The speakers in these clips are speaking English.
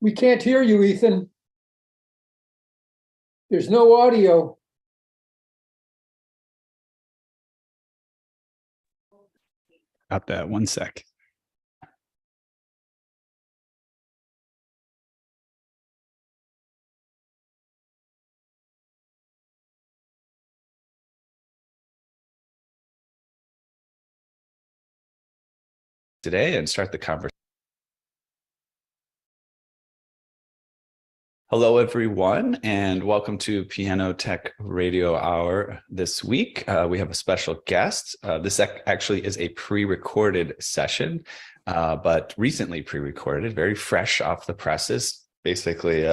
We can't hear you, Ethan. There's no audio. Got that. One sec. Today and start the conversation. Hello, everyone, and welcome to Piano Tech Radio Hour this week. We have a special guest. This actually is a pre-recorded session, but recently pre-recorded, very fresh off the presses, basically,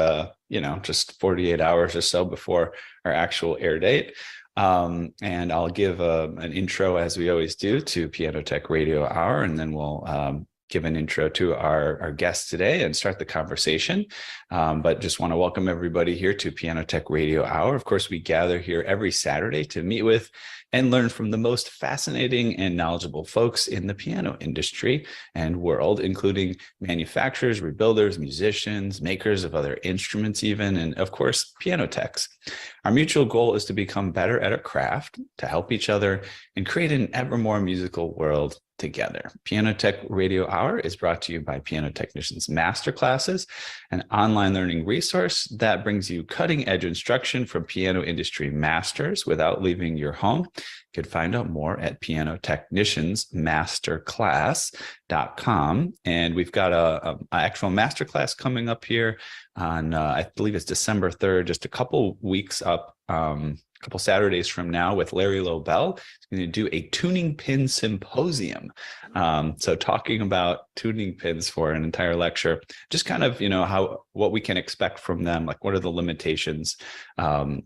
just 48 hours or so before our actual air date. And I'll give an intro, as we always do, to Piano Tech Radio Hour, and then we'll give an intro to our guest today and start the conversation. But just want to welcome everybody here to Piano Tech Radio Hour. Of course, we gather here every Saturday to meet with and learn from the most fascinating and knowledgeable folks in the piano industry and world, including manufacturers, rebuilders, musicians, makers of other instruments even, and of course, piano techs. Our mutual goal is to become better at our craft, to help each other, and create an ever more musical world together. Piano Tech Radio Hour is brought to you by Piano Technicians Masterclasses, an online learning resource that brings you cutting-edge instruction from piano industry masters without leaving your home. You can find out more at pianotechniciansmasterclass.com. And we've got an actual masterclass coming up here on, I believe it's December 3rd, just a couple weeks up, couple Saturdays from now with Larry Lobel. He's going to do a tuning pin symposium. So talking about tuning pins for an entire lecture, just kind of, what we can expect from them, like what are the limitations, and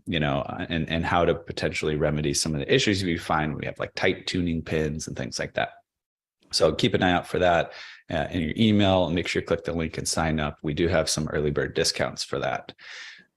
how to potentially remedy some of the issues we find when we have like tight tuning pins and things like that. So keep an eye out for that in your email, and make sure you click the link and sign up. We do have some early bird discounts for that.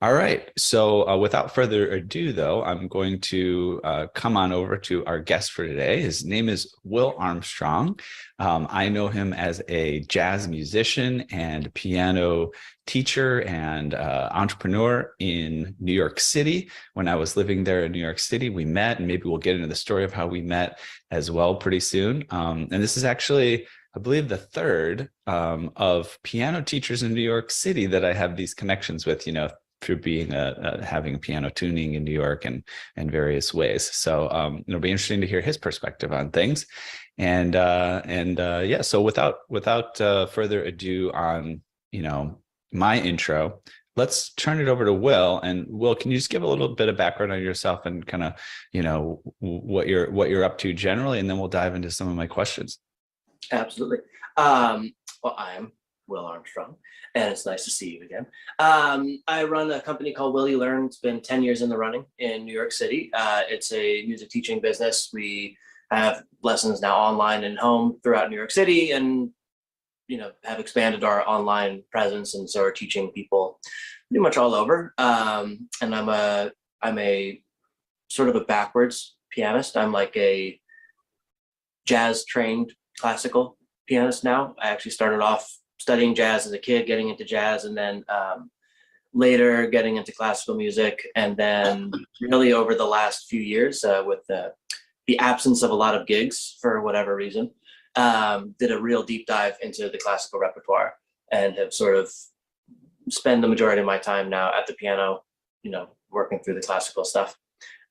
All right. So without further ado, though, I'm going to come on over to our guest for today. His name is Will Armstrong. I know him as a jazz musician and piano teacher and entrepreneur in New York City. When I was living there in New York City, we met, and maybe we'll get into the story of how we met as well pretty soon. And this is actually, I believe, the third of piano teachers in New York City that I have these connections with, through being having piano tuning in New York and various ways. So it'll be interesting to hear his perspective on things. And so without further ado on, my intro, let's turn it over to Will. And Will, can you just give a little bit of background on yourself and kind of, what you're up to generally, and then we'll dive into some of my questions. Absolutely. Well, I'm Will Armstrong, and it's nice to see you again. I run a company called Will You Learn. It's been 10 years in the running in New York City. It's a music teaching business. We have lessons now online and home throughout New York City, and have expanded our online presence, and so are teaching people pretty much all over. And I'm a sort of a backwards pianist. I'm like a jazz trained classical pianist now. I actually started off studying jazz as a kid, getting into jazz, and then later getting into classical music. And then really over the last few years, with the absence of a lot of gigs for whatever reason, did a real deep dive into the classical repertoire, and have sort of spent the majority of my time now at the piano, working through the classical stuff.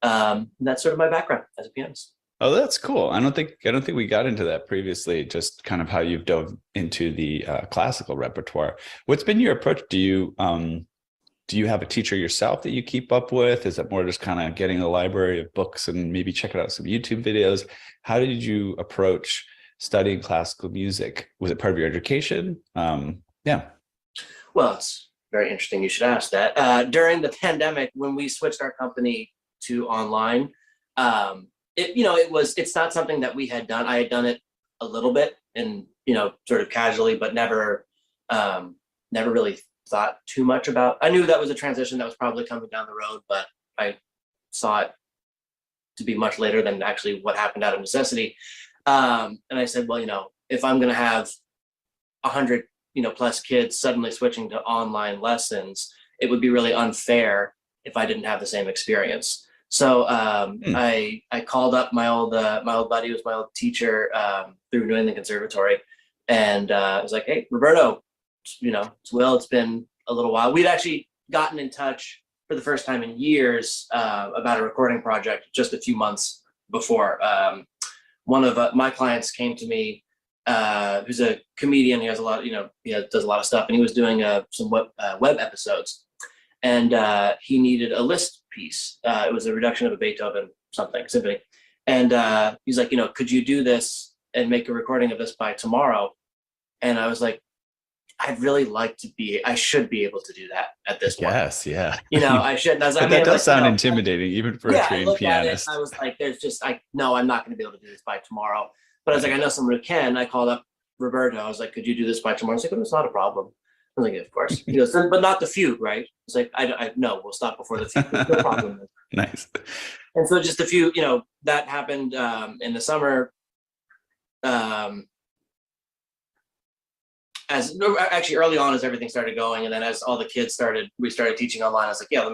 That's sort of my background as a pianist. Oh, that's cool. I don't think we got into that previously, just kind of how you've dove into the classical repertoire. What's been your approach? Do you have a teacher yourself that you keep up with? Is it more just kind of getting a library of books and maybe checking out some YouTube videos? How did you approach studying classical music? Was it part of your education? Yeah. Well, it's very interesting you should ask that. During the pandemic, when we switched our company to online, it's not something that we had done. I had done it a little bit and, sort of casually, but never really thought too much about. I knew that was a transition that was probably coming down the road, but I saw it to be much later than actually what happened out of necessity. And I said, well, if I'm going to have 100 plus kids suddenly switching to online lessons, it would be really unfair if I didn't have the same experience. So I called up my old buddy, who was my old teacher through New England Conservatory, and I was like, "Hey, Roberto, it's Will. It's been a little while. We'd actually gotten in touch for the first time in years about a recording project just a few months before. One of my clients came to me, who's a comedian. He has a lot, he does a lot of stuff, and he was doing some web episodes, and he needed a list piece. It was a reduction of a Beethoven symphony, and he's like, could you do this and make a recording of this by tomorrow? And I was like, I'd really like to I should be able to do that at this point. Yes, yeah. I should. I But that does sound intimidating, even for a trained pianist. I was like, no, I'm not going to be able to do this by tomorrow. But I was like, I know someone who can. I called up Roberto. I was like, could you do this by tomorrow? He's like, oh, it's not a problem. I was like, yeah, of course. He goes, but not the fugue, right? It's like, I no, we'll stop before the fugue. No problem. Nice. And so just a few, that happened in the summer. As actually early on as everything started going, and then as all the kids we started teaching online. I was like, yeah, let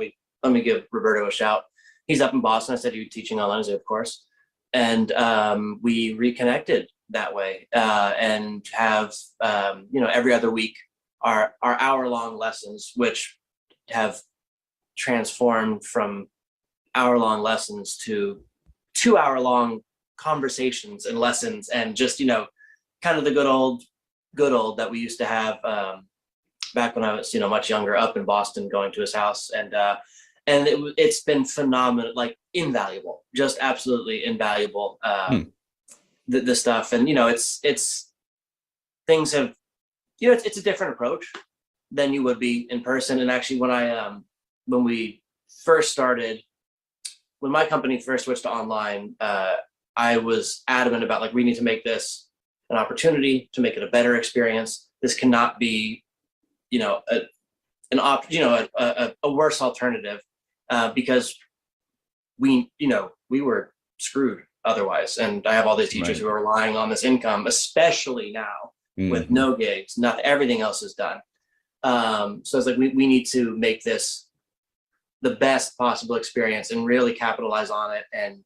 me give Roberto a shout. He's up in Boston. I said, you teaching online? I said, of course. And we reconnected that way, and have every other week our hour-long lessons, which have transformed from hour-long lessons to 2-hour-long conversations and lessons, and just kind of the good old that we used to have back when I was much younger, up in Boston, going to his house, and it's been phenomenal, like invaluable, just absolutely invaluable. The stuff, and it's things have it's a different approach than you would be in person. And actually, when we first started, when my company first switched to online, I was adamant about, like, we need to make this an opportunity to make it a better experience. This cannot be, a worse alternative, because we were screwed otherwise. And I have all these teachers who are relying on this income, especially now with no gigs. Not everything else is done. So it's like we need to make this the best possible experience and really capitalize on it. And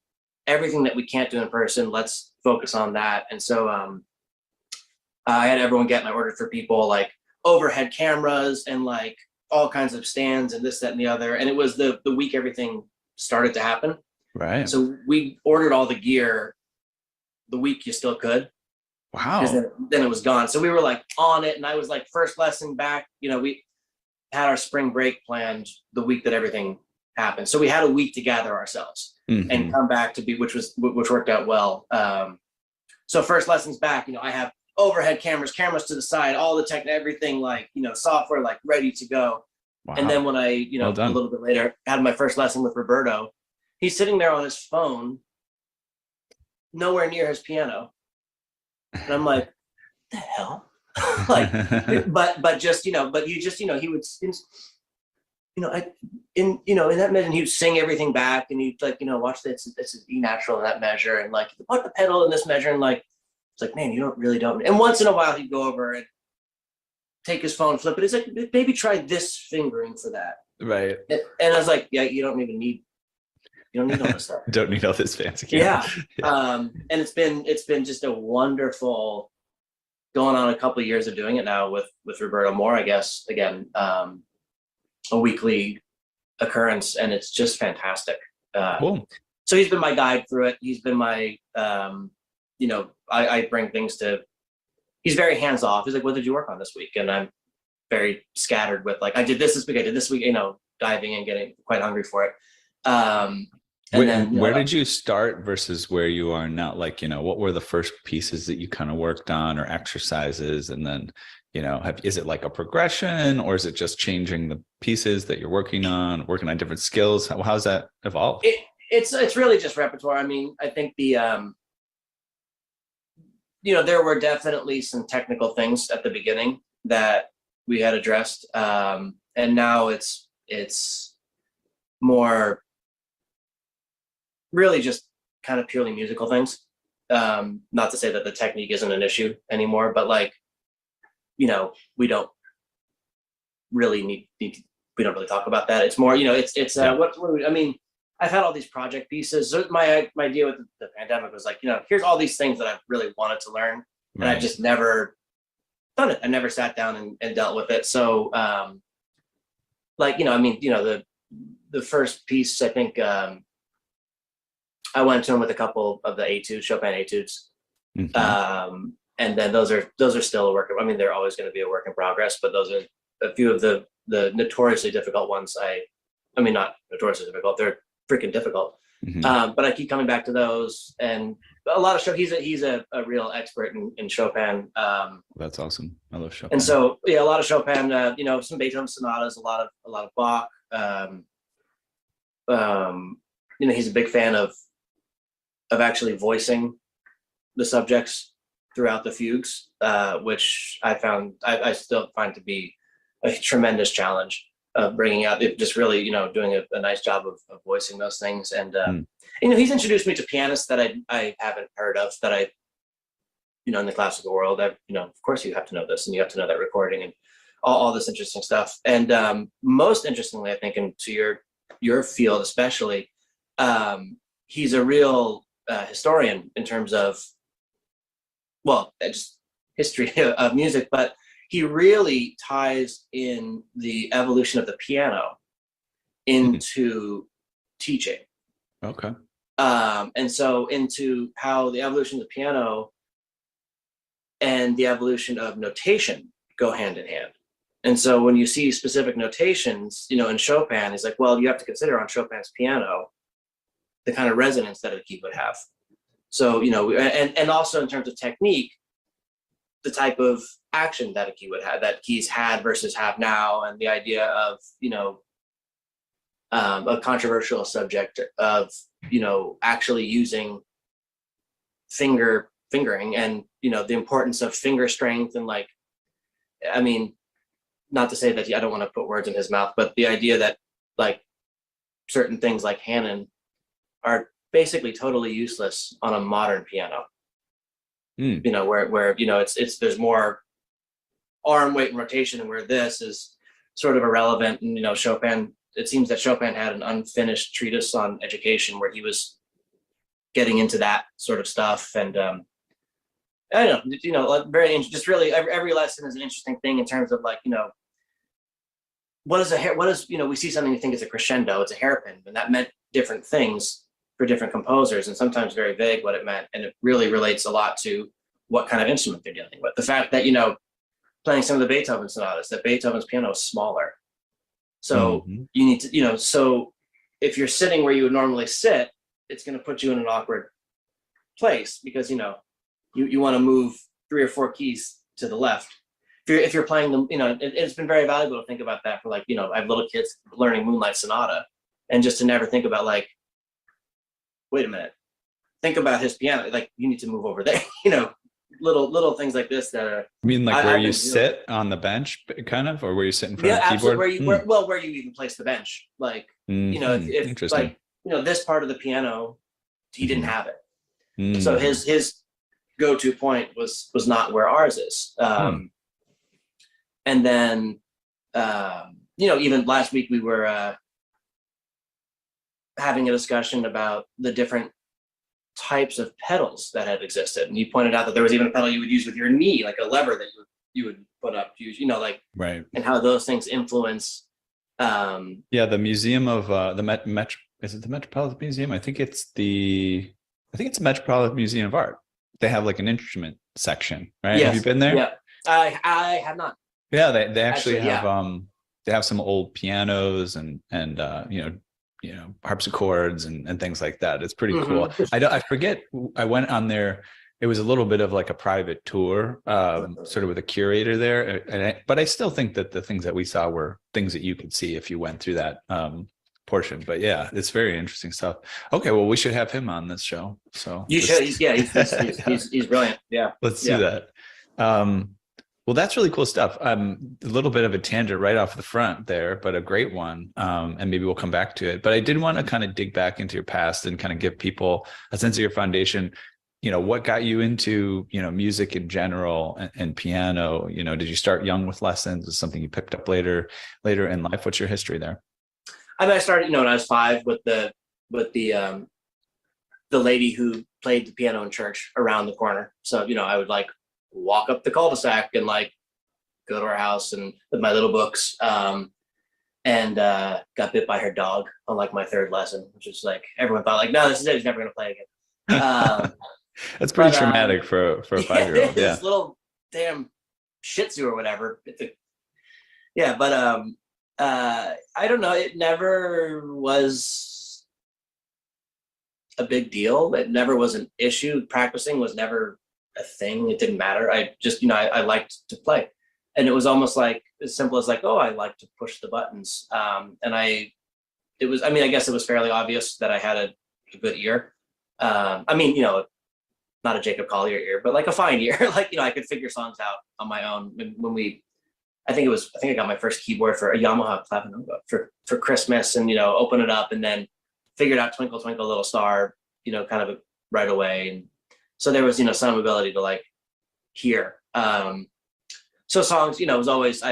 everything that we can't do in person, let's focus on that. And so I had everyone get, and I ordered for people like overhead cameras and like all kinds of stands and this, that, and the other. And it was the week everything started to happen. Right. So we ordered all the gear the week you still could. Wow. Then it was gone. So we were like on it, and I was like, first lesson back, we had our spring break planned the week that everything happened. So we had a week to gather ourselves and come back which worked out well. So first lessons back, I have overhead cameras to the side, all the tech, everything, like, software, like ready to go. Wow. And then when I, well a little bit later, had my first lesson with Roberto, he's sitting there on his phone, nowhere near his piano. And I'm like, what the hell? Like, but just, but you just, he would, in that measure, he would sing everything back, and he'd like, watch this, it's an E natural in that measure, and like, put the pedal in this measure, and like, it's like, man, you really don't. And once in a while, he'd go over and take his phone, flip it. He's like, maybe try this fingering for that. Right. And I was like, yeah, you don't need all this stuff. Don't need all this fancy camera. Yeah. And it's been just a wonderful, going on a couple of years of doing it now with Roberto Moore, I guess, again, a weekly occurrence, and it's just fantastic. Cool. So he's been my guide through it. He's been my, I bring things to, he's very hands off. He's like, what did you work on this week? And I'm very scattered with, like, I did this week, diving in, getting quite hungry for it. Where did you start versus where you are now? Like, what were the first pieces that you kind of worked on, or exercises? And then, is it like a progression, or is it just changing the pieces that you're working on different skills? How's that evolve? It's really just repertoire. I mean, I think the, there were definitely some technical things at the beginning that we had addressed. And now it's more really just kind of purely musical things. Not to say that the technique isn't an issue anymore, but like we don't really we don't really talk about that. It's more, it's I mean, I've had all these project pieces. So my idea with the pandemic was like, here's all these things that I've really wanted to learn, and I've just never done it. I never sat down and dealt with it. So, I mean, the first piece, I think, I went to him with a couple of the etudes, Chopin etudes. Mhm. And then those are still a work. I mean, they're always going to be a work in progress, but those are a few of the notoriously difficult ones. I mean, not notoriously difficult. They're freaking difficult. Mhm. But I keep coming back to those, and a lot of he's a real expert in Chopin. That's awesome. I love Chopin. And so, yeah, a lot of Chopin, some Beethoven sonatas, a lot of Bach. He's a big fan of actually voicing the subjects throughout the fugues, which I still find to be a tremendous challenge of bringing out, just really, doing a nice job of voicing those things. And, he's introduced me to pianists that I haven't heard of, that I, in the classical world, of course you have to know this, and you have to know that recording and all this interesting stuff. And most interestingly, I think, into your field especially, he's a real historian in terms of, just history of music, but he really ties in the evolution of the piano into teaching. Okay. And so into how the evolution of the piano and the evolution of notation go hand in hand. And so when you see specific notations, in Chopin, he's like, well, you have to consider on Chopin's piano the kind of resonance that a key would have. So, and also in terms of technique, the type of action that a key would have, that keys had versus have now, and the idea of, a controversial subject of, actually using fingering and, the importance of finger strength. And I mean, not to say that I don't want to put words in his mouth, but the idea that certain things like Hanon are basically totally useless on a modern piano. Where it's there's more arm weight and rotation, and where this is sort of irrelevant. And Chopin, it seems that Chopin had an unfinished treatise on education where he was getting into that sort of stuff. And I don't know, very interesting. Just really every lesson is an interesting thing in terms of what is we see something, we think it's a crescendo, it's a hairpin, and that meant different things for different composers, and sometimes very vague what it meant. And it really relates a lot to what kind of instrument they're dealing with. The fact that, playing some of the Beethoven sonatas, that Beethoven's piano is smaller. So you need to, so if you're sitting where you would normally sit, it's going to put you in an awkward place because, you want to move 3 or 4 keys to the left. If you're playing them, it's been very valuable to think about that for I have little kids learning Moonlight Sonata, and just to never think about wait a minute, think about his piano. You need to move over there, little things like this that are. You mean where you sit on the bench, kind of, or where you sit in front of the keyboard? Where you even place the bench. If interesting. this part of the piano, he didn't have it. So his go-to point was not where ours is. And then, even last week we were having a discussion about the different types of pedals that had existed. And you pointed out that there was even a pedal you would use with your knee, like a lever that you would put up to use, right. And how those things influence. The museum of is it the Metropolitan Museum? I think it's the Metropolitan Museum of Art. They have an instrument section, right? Yes. Have you been there? Yeah, I have not. Yeah, they actually have they have some old pianos and harpsichords and things like that. It's pretty cool. I forget, I went on there. It was a little bit of a private tour, sort of with a curator there. But I still think that the things that we saw were things that you could see if you went through that portion. But yeah, it's very interesting stuff. Okay, well, we should have him on this show. So you should. He's brilliant. Yeah, let's do that. Well, that's really cool stuff. A little bit of a tangent right off the front there, but a great one. And maybe we'll come back to it. But I did want to kind of dig back into your past and kind of give people a sense of your foundation. what got you into, music in general and piano? Did you start young with lessons? Is something you picked up later in life? What's your history there? I mean, I started, when I was 5 with the lady who played the piano in church around the corner. So, I would like walk up the cul-de-sac and like go to her house and with my little books. And got bit by her dog on like my 3rd lesson, which is like, everyone thought like, no, this is it. He's never going to play again. That's pretty traumatic for a 5-year-old. Yeah. This little damn Shih Tzu or whatever. But I don't know. It never was a big deal. It never was an issue. Practicing was never a thing. It didn't matter. I just, I liked to play. And it was almost like as simple as like, oh, I like to push the buttons. I guess it was fairly obvious that I had a good ear. Not a Jacob Collier ear, but like a fine ear. Like, I could figure songs out on my own. I think I got my first keyboard for a Yamaha Clavinova for Christmas, and, open it up and then figured out Twinkle Twinkle Little Star, kind of right away. And so there was, some ability to like hear. So songs, was always,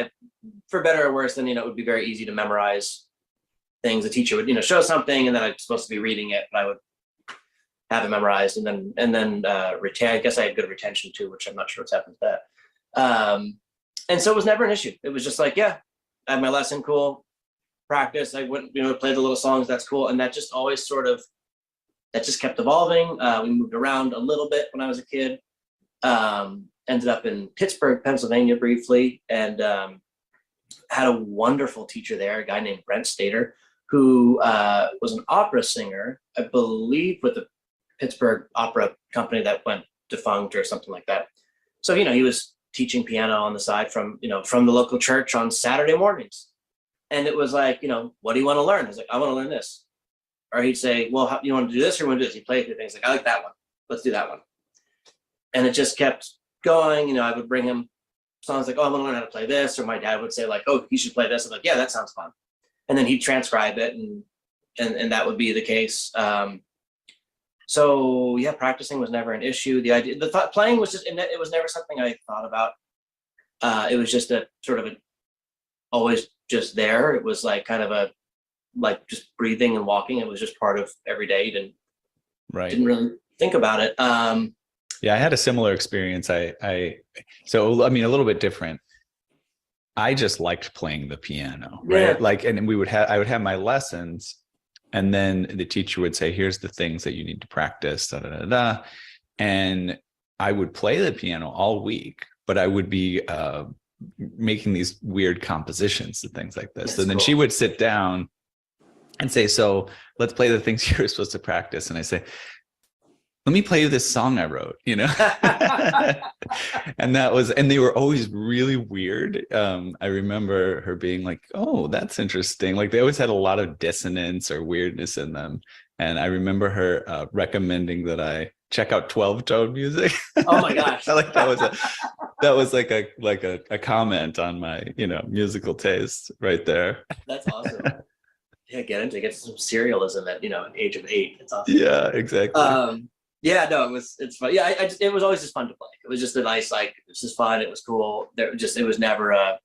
for better or worse, then, it would be very easy to memorize things. The teacher would, show something and then I'm supposed to be reading it, but I would have it memorized and then retain. I guess I had good retention too, which I'm not sure what's happened to that. And so it was never an issue. It was just like, yeah, I had my lesson, cool, practice. I went, play the little songs, that's cool. And that just always that just kept evolving. We moved around a little bit when I was a kid. Ended up in Pittsburgh, Pennsylvania briefly, and had a wonderful teacher there, a guy named Brent Stater, who was an opera singer, I believe, with the Pittsburgh Opera Company that went defunct or something like that. So, he was teaching piano on the side from the local church on Saturday mornings. And it was like, what do you want to learn? I was like, I want to learn this. Or he'd say, well, you want to do this or you want to do this? He'd play a few things like, I like that one. Let's do that one. And it just kept going. I would bring him songs like, oh, I want to learn how to play this. Or my dad would say like, oh, you should play this. I'm like, yeah, that sounds fun. And then he'd transcribe it and that would be the case. So yeah, practicing was never an issue. Playing was just, it was never something I thought about. It was just always just there. It was like kind of like just breathing and walking. It was just part of every day. Didn't really think about it. Yeah, I had a similar experience. So a little bit different. I just liked playing the piano, right? Yeah. Like, and I would have my lessons, and then the teacher would say, here's the things that you need to practice, da, da, da, da. And I would play the piano all week, but I would be making these weird compositions and things like this. And then she would sit down and say, so let's play the things you're supposed to practice. And I say, let me play you this song I wrote, and they were always really weird. I remember her being like, oh, that's interesting. Like they always had a lot of dissonance or weirdness in them. And I remember her recommending that I check out 12-tone music. Oh my gosh. Like that was like a comment on my, musical taste right there. That's awesome. Yeah, get some serialism at, an age of 8. It's awesome. Yeah, exactly. Yeah, no, it's fun. Yeah, it was always just fun to play. It was just a nice, like, this is fun. It was cool. It was never it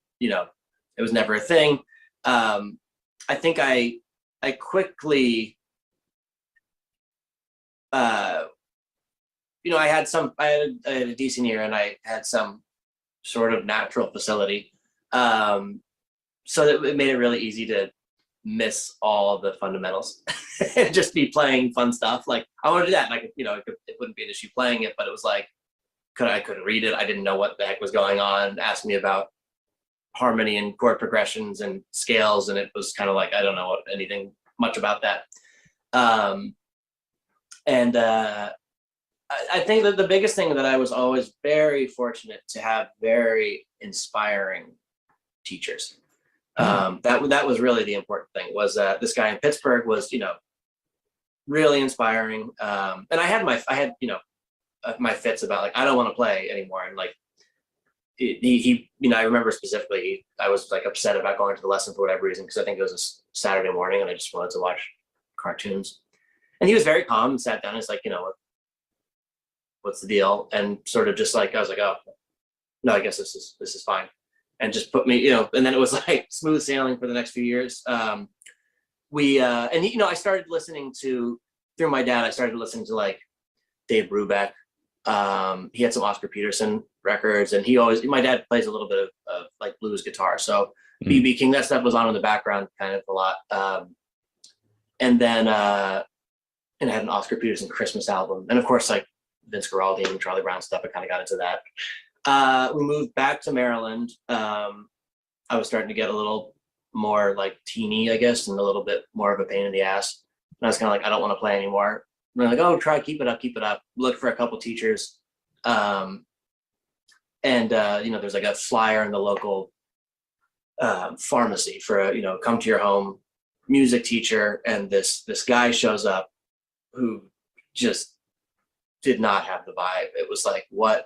was never a thing. I think I quickly, I had a decent ear and I had some sort of natural facility. So that it made it really easy to miss all the fundamentals and just be playing fun stuff. Like I want to do that. And I could, it wouldn't be an issue playing it, but it was like, I couldn't read it. I didn't know what the heck was going on. Asked me about harmony and chord progressions and scales. And it was kind of like, I don't know anything much about that. I think that the biggest thing that I was always very fortunate to have very inspiring teachers. That was really the important thing was this guy in Pittsburgh was, really inspiring. And I had my fits about like, I don't want to play anymore. And like, he I remember specifically, I was like upset about going to the lesson for whatever reason, because I think it was a Saturday morning and I just wanted to watch cartoons. And he was very calm and sat down and was like, what's the deal? And sort of just like, I was like, oh, no, I guess this is fine. And just put me, you know, and then it was like smooth sailing for the next few years. And you know, I started listening to, through my dad, I started listening to like Dave Brubeck. He had some Oscar Peterson records, and my dad plays a little bit of like blues guitar. So BB King, that stuff was on in the background kind of a lot. And then, and I had an Oscar Peterson Christmas album. And of course, like Vince Guaraldi and Charlie Brown stuff, I kind of got into that. We moved back to Maryland. I was starting to get a little more like teeny, I guess, and a little bit more of a pain in the ass. And I was kind of like, I don't want to play anymore. And they're like, oh, keep it up. Look for a couple teachers. You know, there's like a flyer in the local pharmacy for you know, come to your home music teacher. And this guy shows up who just did not have the vibe. It was like, what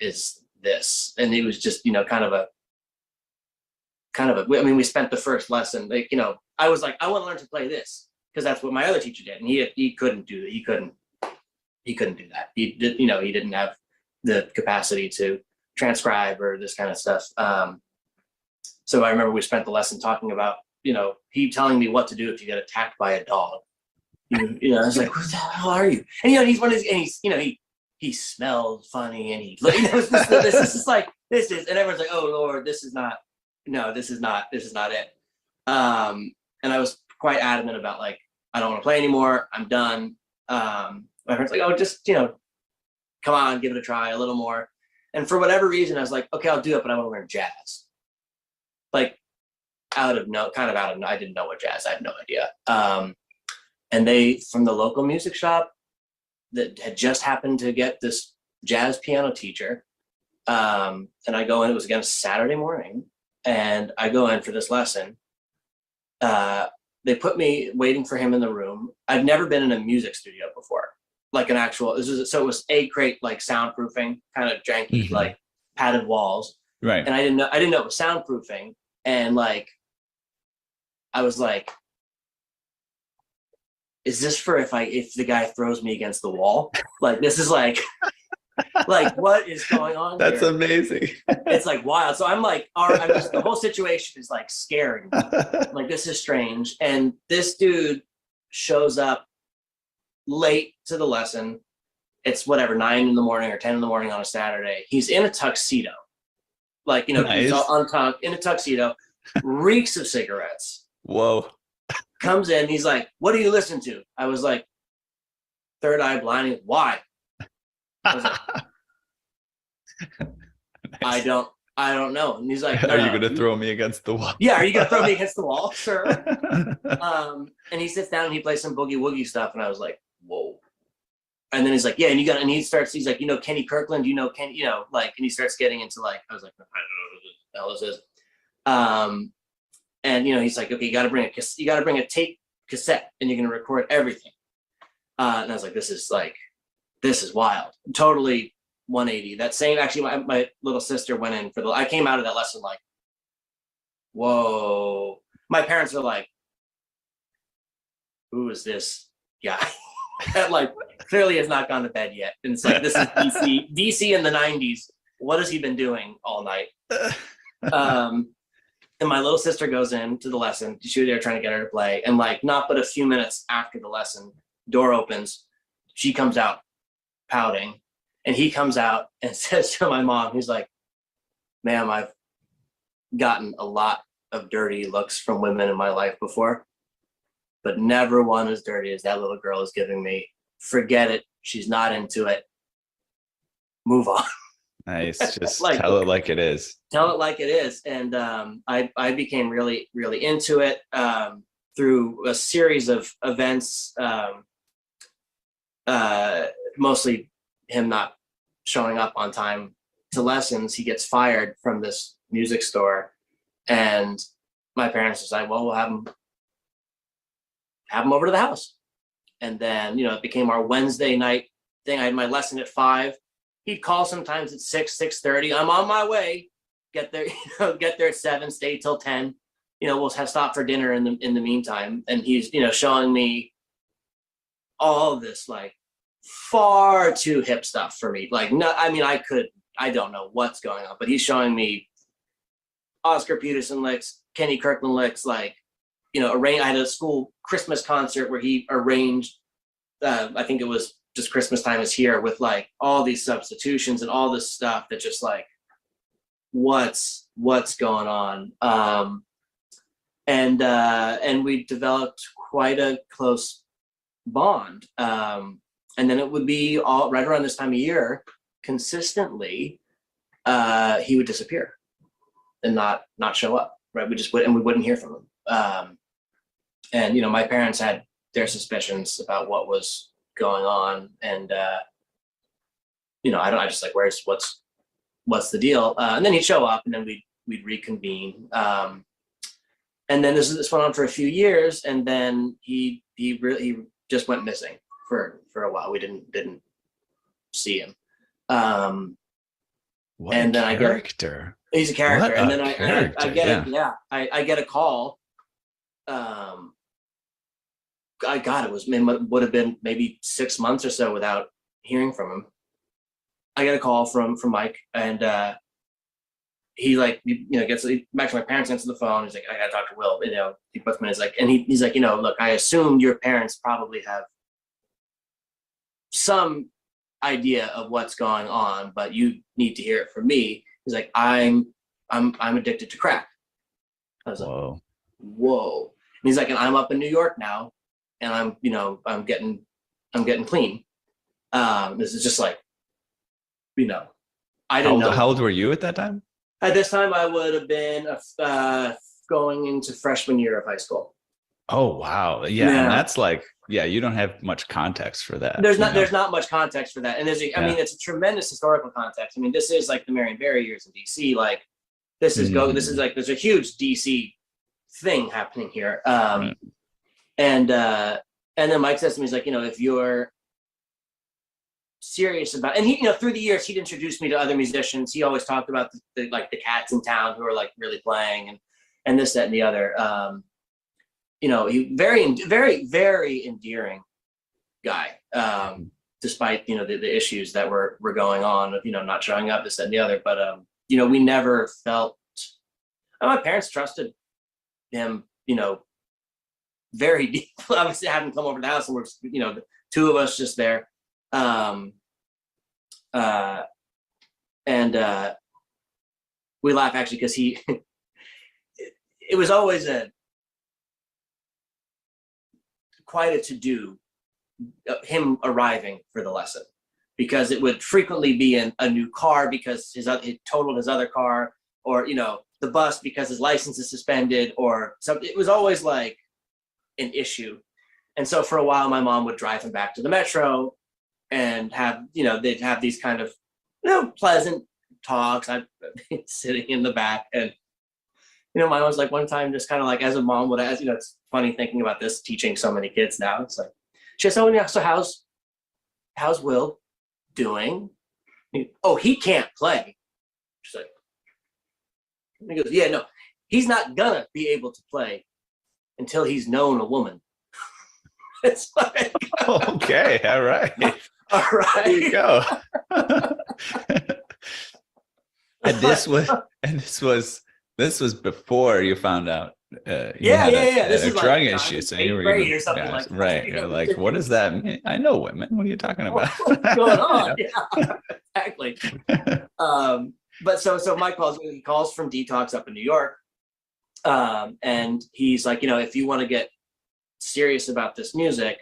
is this? And he was just, you know, kind of a, I mean, we spent the first lesson, like, you know, I was like, I want to learn to play this, because that's what my other teacher did. And he couldn't do that. He couldn't do that. He did, you know, he didn't have the capacity to transcribe or this kind of stuff. So I remember we spent the lesson talking about, you know, he telling me what to do if you get attacked by a dog. You know, I was like, what the hell are you? And you know, he's one of these, and he's, you know, he smelled funny, and he, you know, this is just like, this is, and everyone's like, oh Lord, this is not it. And I was quite adamant about like, I don't want to play anymore. I'm done. My friend's like, oh, just, you know, come on, give it a try a little more. And for whatever reason, I was like, okay, I'll do it, but I want to learn jazz. Like I didn't know what jazz, I had no idea. And they, from the local music shop that had just happened to get this jazz piano teacher. And I go in, it was again Saturday morning, and I go in for this lesson. They put me waiting for him in the room. I've never been in a music studio before, like an actual, so it was A crate, like soundproofing, kind of janky, like padded walls. Right. And I didn't know it was soundproofing. And like, I was like, is this for if the guy throws me against the wall? Like, this is like, like, what is going on? That's here? amazing. It's like wild. So I'm like, the whole situation is like scaring me. Like, this is strange. And this dude shows up late to the lesson. It's whatever, 9 in the morning or 10 in the morning on a Saturday. He's in a tuxedo. Like, you know, nice. He's all untucked in a tuxedo, reeks of cigarettes. Whoa. Comes in, he's like, what do you listen to? I was like, Third Eye Blind. Why? I was like, nice. I don't know. And he's like, are you going to throw me against the wall? Yeah, are you going to throw me against the wall? Sure. And he sits down and he plays some boogie woogie stuff. And I was like, whoa. And then he's like, yeah, and he's like, you know, Kenny Kirkland, you know, Kenny, you know, like, and he starts getting into like, I was like, I don't know what the hell this is. And, you know, he's like, okay, you got to bring a tape cassette and you're going to record everything. And I was like, this is wild. Totally 180. That same, actually, my little sister went in I came out of that lesson like, whoa. My parents are like, who is this guy? That like clearly has not gone to bed yet. And it's like, this is DC in the 90s. What has he been doing all night? And my little sister goes into the lesson. She was there trying to get her to play. And like, not but a few minutes after the lesson, door opens. She comes out pouting. And he comes out and says to my mom, he's like, ma'am, I've gotten a lot of dirty looks from women in my life before, but never one as dirty as that little girl is giving me. Forget it. She's not into it. Move on. Nice. Just like, tell it like it is. Tell it like it is. And I became really, really into it through a series of events, mostly him not showing up on time to lessons. He gets fired from this music store. And my parents decide, well, we'll have him over to the house. And then, you know, it became our Wednesday night thing. I had my lesson at 5. He'd call sometimes at 6:30. I'm on my way. Get there, get there at 7, stay till 10. You know, we'll have stop for dinner in the meantime. And he's, you know, showing me all this like far too hip stuff for me. Like, no, I mean, I don't know what's going on, but he's showing me Oscar Peterson licks, Kenny Kirkland licks, like, you know, I had a school Christmas concert where he arranged, I think it was just Christmas time is here, with like all these substitutions and all this stuff that just like, what's going on? And we developed quite a close bond. And then it would be all right around this time of year, consistently, he would disappear and not show up. Right, we wouldn't hear from him. And you know, my parents had their suspicions about what was going on, and you know, I just like, what's the deal? And then he'd show up, and then we'd reconvene. And then this went on for a few years, and then he just went missing for a while. We didn't see him. What and a then character. He's a character. What And a then I character, get I get a call. It would have been maybe 6 months or so without hearing from him. I get a call from Mike, and he like, you know, gets back to my parents, answer the phone. He's like, I gotta talk to Will. You know, he puts me in, like, and he's like, you know, look, I assume your parents probably have some idea of what's going on, but you need to hear it from me. He's like, I'm addicted to crack. I was like, whoa. And he's like, and I'm up in New York now, and I'm getting clean. This is just like, you know, I didn't know. How old were you at that time? At this time, I would have been going into freshman year of high school. Oh, wow. Yeah. And that's like, yeah, you don't have much context for that. There's not much context for that. And I mean, it's a tremendous historical context. I mean, this is like the Marion Barry years in DC. Like, this is like, there's a huge DC thing happening here. And then Mike says to me, he's like, you know, if you're serious about, and he, you know, through the years, he'd introduced me to other musicians. He always talked about the cats in town who are like really playing, and this, that, and the other. You know, he very, very, very endearing guy, despite, you know, the issues that were going on of, you know, not showing up, this, that, and the other. But you know, we never felt, my parents trusted him, you know, very deep. Obviously, having come over to the house, and we're, you know, the two of us just there. We laugh actually because it was always quite a to-do, him arriving for the lesson, because it would frequently be in a new car because he totaled his other car, or, you know, the bus because his license is suspended, or something. It was always like an issue. And so for a while, my mom would drive him back to the metro and have, you know, they'd have these kind of, you know, pleasant talks. I'd be sitting in the back, and, you know, my mom's like, one time, just kind of like, as a mom would ask, you know, it's funny thinking about this, teaching so many kids now. It's like, she said, so how's Will doing? He can't play. She's like, and he goes, yeah, no, he's not gonna be able to play until he's known a woman. It's like, okay, all right. All right. There you go. and this was before you found out. This is a drug like, issue. So you were grade or something like that. right. You're like, what does that mean? I know women. What are you talking about? What's going on? Yeah, exactly. But so Mike calls from Detox up in New York, and he's like, you know, if you want to get serious about this music,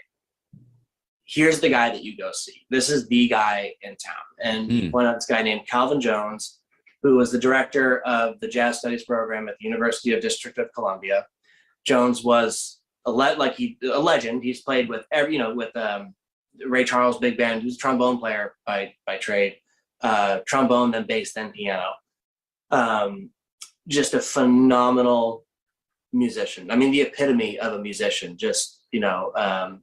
here's the guy that you go see. This is the guy in town. And he pointed out this guy named Calvin Jones, who was the director of the jazz studies program at the University of District of Columbia. Jones was a legend. He's played with with Ray Charles Big Band. He was a trombone player by trade, trombone, then bass, then piano. Just a phenomenal musician. I mean, the epitome of a musician. Just, you know,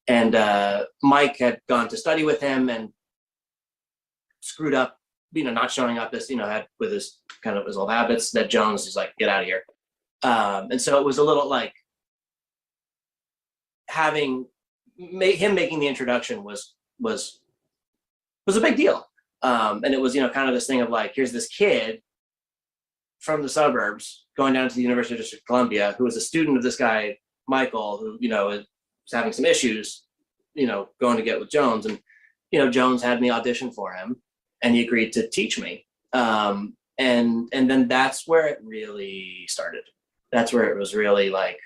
and Mike had gone to study with him and screwed up, you know, not showing up as, you know, had with his kind of his old habits, that Jones is like, get out of here. And so it was a little like him making the introduction was was a big deal. And it was, kind of this thing of like, here's this kid from the suburbs going down to the University of District of Columbia, who was a student of this guy, Michael, who, is having some issues, going to get with Jones. And, Jones had me audition for him and he agreed to teach me. And then that's where it really started. That's where it was really like,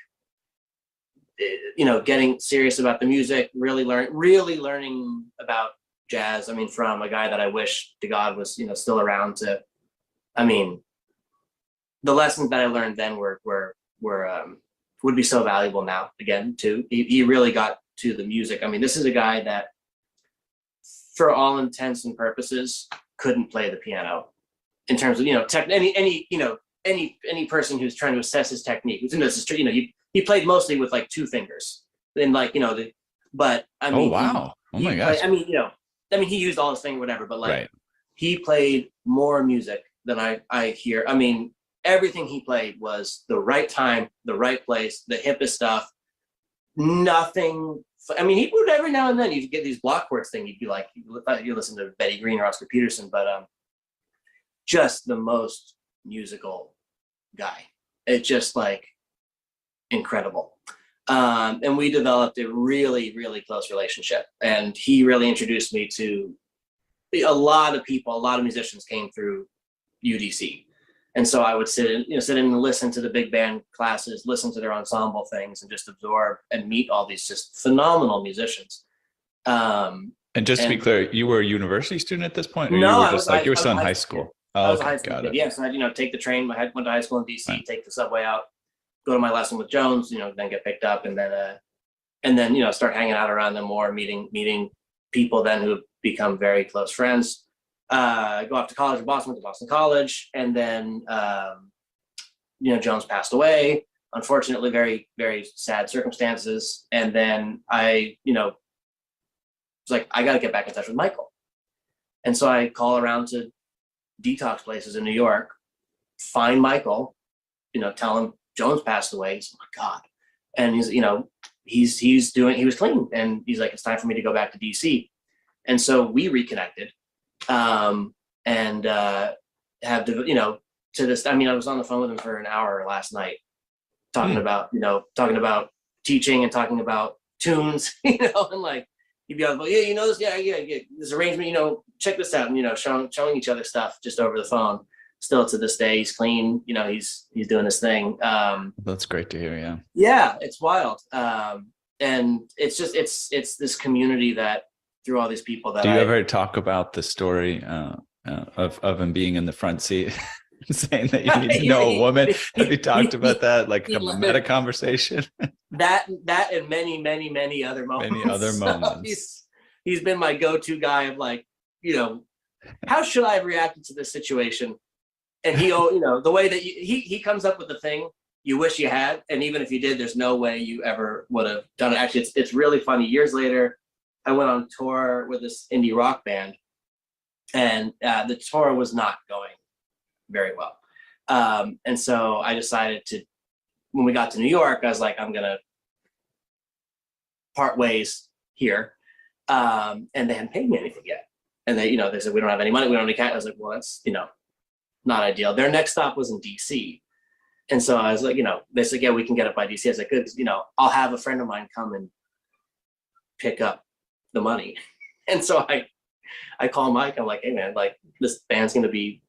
getting serious about the music, really learning about jazz. I mean, from a guy that I wish to God was, still around to, the lessons that I learned then would be so valuable now again, too. He really got to the music. I mean, this is a guy that for all intents and purposes couldn't play the piano in terms of, any person who's trying to assess his technique. He played mostly with like two fingers. Then but I mean, oh wow, oh my gosh. He used all his fingers, whatever, but like Right. he played more music than I hear. I mean, everything he played was the right time, the right place, the hippest stuff. Nothing. I mean, he would every now and then you'd get these block chords thing. You'd be like, you listen to Betty Green or Oscar Peterson, but just the most musical guy. It's just like incredible. And we developed a really, really close relationship. And he really introduced me to a lot of people, a lot of musicians came through UDC. And so I would sit in and listen to the big band classes, listen to their ensemble things, and just absorb and meet all these just phenomenal musicians. And just to be clear, you were a university student at this point, or no, you were you were still in high school? I was a high school kid. Yeah, so I'd take the train. I went to high school in DC, right. Take the subway out, go to my lesson with Jones, then get picked up, and then start hanging out around them more, meeting people then who have become very close friends. Go off to college in Boston, went to Boston College, and then Jones passed away, unfortunately, very, very sad circumstances. And then I was like, I got to get back in touch with Michael. And so I call around to detox places in New York, find Michael, tell him Jones passed away. He's, oh my God. And he was clean. And he's like, it's time for me to go back to DC. And so we reconnected. And have to this. I mean, I was on the phone with him for an hour last night, talking about teaching and talking about tunes, and like he'd be like, yeah, this, yeah, this arrangement, check this out, and showing each other stuff just over the phone. Still to this day, he's clean. He's doing his thing. That's great to hear. Yeah. Yeah, it's wild. And it's just it's this community that through all these people that. Do you ever talk about the story of him being in the front seat, saying that you need to know a woman? Have you talked about that, like a meta conversation? That and many other moments. Many other moments. He's been my go-to guy of like, how should I have reacted to this situation? And he, the way that he comes up with the thing you wish you had, and even if you did, there's no way you ever would have done it. Actually, it's really funny. Years later, I went on tour with this indie rock band, and the tour was not going very well. And so I decided to, when we got to New York, I was like, I'm gonna part ways here. And they hadn't paid me anything yet. And they said, we don't have any money, we don't have any cash. I was like, well, that's, not ideal. Their next stop was in DC. And so I was like, they said, yeah, we can get it by DC. I was like, good, I'll have a friend of mine come and pick up the money. And so I call Mike. I'm like, hey man, like this band's gonna be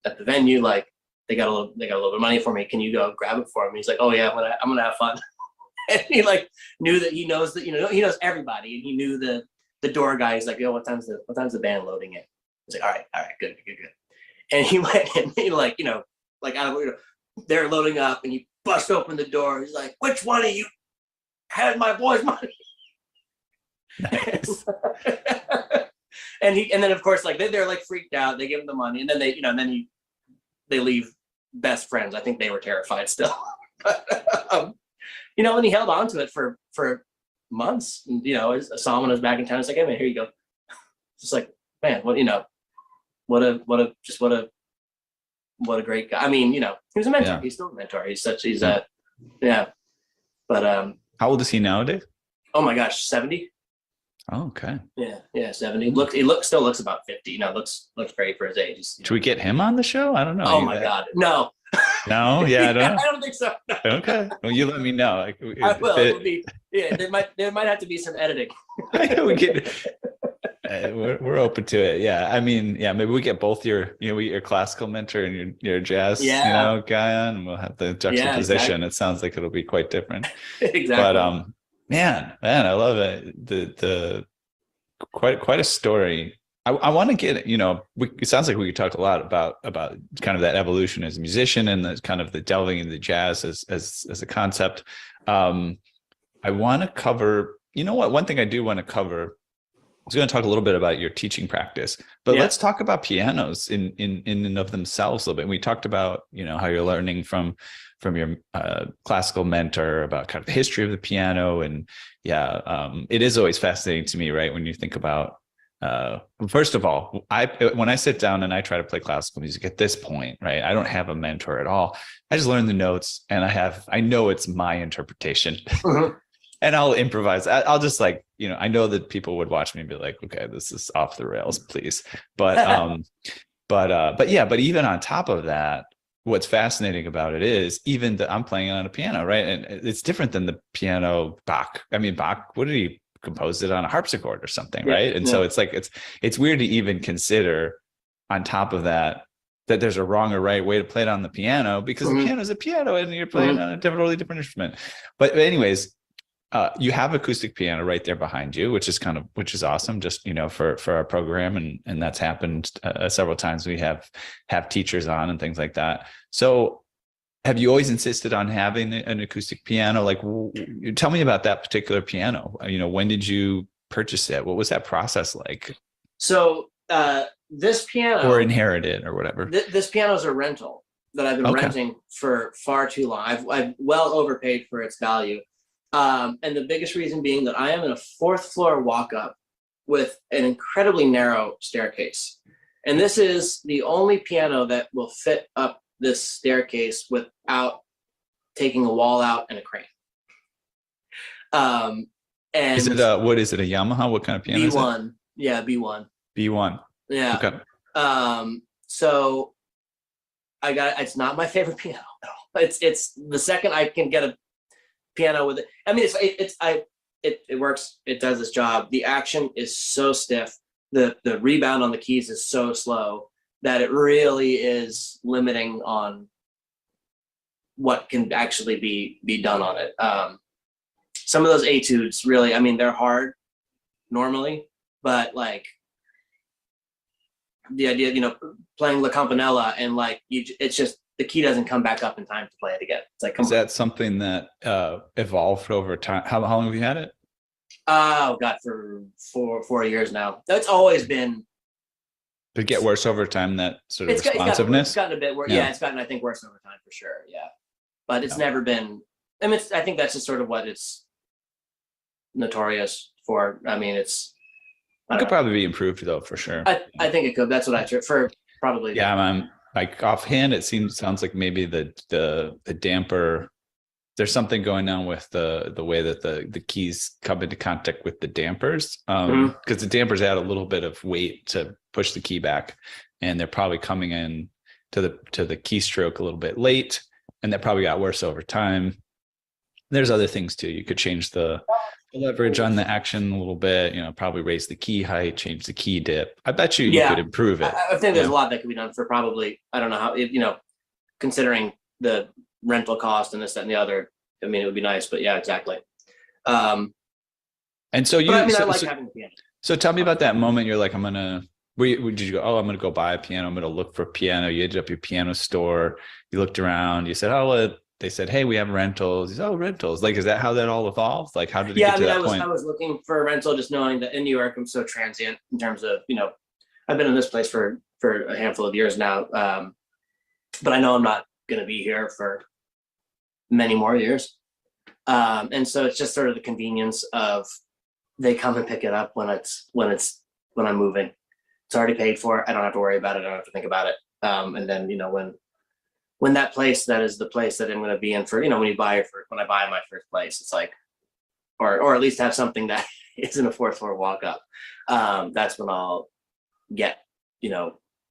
at the venue. Like they got a little bit of money for me. Can you go grab it for me? He's like, oh yeah, I'm gonna have fun. And he like knew that he knows that he knows everybody, and he knew the door guy. He's like, yo, what time's the band loading in? He's like, all right, good. And he went and he like out of they're loading up, and he bust open the door. He's like, which one of you had my boy's money? Nice. and then of course like they're like freaked out. They give him the money, and then they leave best friends. I think they were terrified still. But and he held on to it for months. And, I saw him when I was back in town. It's like, hey man, here you go. Just like, man, what a great guy. I mean, he was a mentor. Yeah. He's still a mentor. Yeah. But how old is he nowadays? Oh my gosh, 70. Oh, okay. Yeah, 70. Still looks about 50. Looks great for his age. Should we get him on the show? I don't know. Oh my God, no. No, yeah, I don't know. I don't think so. Okay. Well, you let me know. Like, I will. It'll be, there might have to be some editing. we get. We're open to it. Yeah. I mean, yeah, maybe we get both your classical mentor and your jazz, guy on, and we'll have the juxtaposition. Exactly. It sounds like it'll be quite different. Exactly. But man, I love it. The quite a story. I want to get, it sounds like we could talk a lot about kind of that evolution as a musician and the kind of the delving into jazz as a concept. I want to cover, one thing I do want to cover, I was going to talk a little bit about your teaching practice, but let's talk about pianos in and of themselves a little bit. We talked about, how you're learning from your classical mentor about kind of the history of the piano. And it is always fascinating to me, right? When you think about, first of all, when I sit down and I try to play classical music at this point, right, I don't have a mentor at all. I just learn the notes and I know it's my interpretation. And I'll improvise. I'll just I know that people would watch me and be like, okay, this is off the rails, please. But even on top of that, what's fascinating about it is even that I'm playing on a piano, right? And it's different than the piano Bach. I mean, Bach, what did he compose it on a harpsichord or something, right? And so it's weird to even consider on top of that there's a wrong or right way to play it on the piano, because the piano is a piano and you're playing on a totally different instrument. But anyways, you have acoustic piano right there behind you, which is awesome, just, for our program. And that's happened several times. We have teachers on and things like that. So have you always insisted on having an acoustic piano? Like, tell me about that particular piano. When did you purchase it? What was that process like? So this piano, or inherited or whatever. This piano is a rental that I've been renting for far too long. I've well overpaid for its value. And the biggest reason being that I am in a 4th floor walk-up with an incredibly narrow staircase. And this is the only piano that will fit up this staircase without taking a wall out and a crane. And is it what is it, a Yamaha? What kind of piano B1. is it? Yeah, B1. B1. Yeah. Okay. So it's not my favorite piano at all. It's the second I can get a piano with it. I mean, it works. It does its job. The action is so stiff. The rebound on the keys is so slow that it really is limiting on what can actually be done on it. Some of those etudes really, I mean, they're hard normally, but like the idea, playing La Campanella and it's just, the key doesn't come back up in time to play it again. It's like, is that something that evolved over time? How long have you had it? Oh God, for 4 years now. That's always been. Did it get worse over time, that sort of responsiveness? It's gotten a bit worse. Yeah, it's gotten, I think, worse over time for sure. Yeah, but it's never been. I mean, I think that's just sort of what it's notorious for. I mean, it could probably be improved though, for sure. I think it could. That's what for probably. Yeah, I'm like offhand. It sounds like maybe the damper. There's something going on with the way that the keys come into contact with the dampers, because the dampers add a little bit of weight to push the key back, and they're probably coming in to the keystroke a little bit late, and that probably got worse over time. There's other things too. You could change the leverage on the action a little bit, probably raise the key height, change the key dip. I bet you could improve it. I think there's a lot that could be done for probably, I don't know how, considering the rental cost and this, that, and the other. I mean, it would be nice, but yeah, exactly. And so I like having the piano. So tell me about that moment. You're like, did you go, oh, I'm going to go buy a piano. I'm going to look for a piano. You ended up your piano store. You looked around. You said, oh, well, they said, hey, we have rentals. You said, oh, rentals. Like, is that how that all evolved? Like, how did it get to that point? I was looking for a rental, just knowing that in New York, I'm so transient in terms of, I've been in this place for a handful of years now. But I know I'm not going to be here for many more years. And so it's just sort of the convenience of they come and pick it up when I'm moving. It's already paid for. I don't have to worry about it. I don't have to think about it. And then, when that place, that is the place that I'm going to be in for, when I buy my first place, it's like, or at least have something that isn't a fourth floor walk up, that's when I'll get,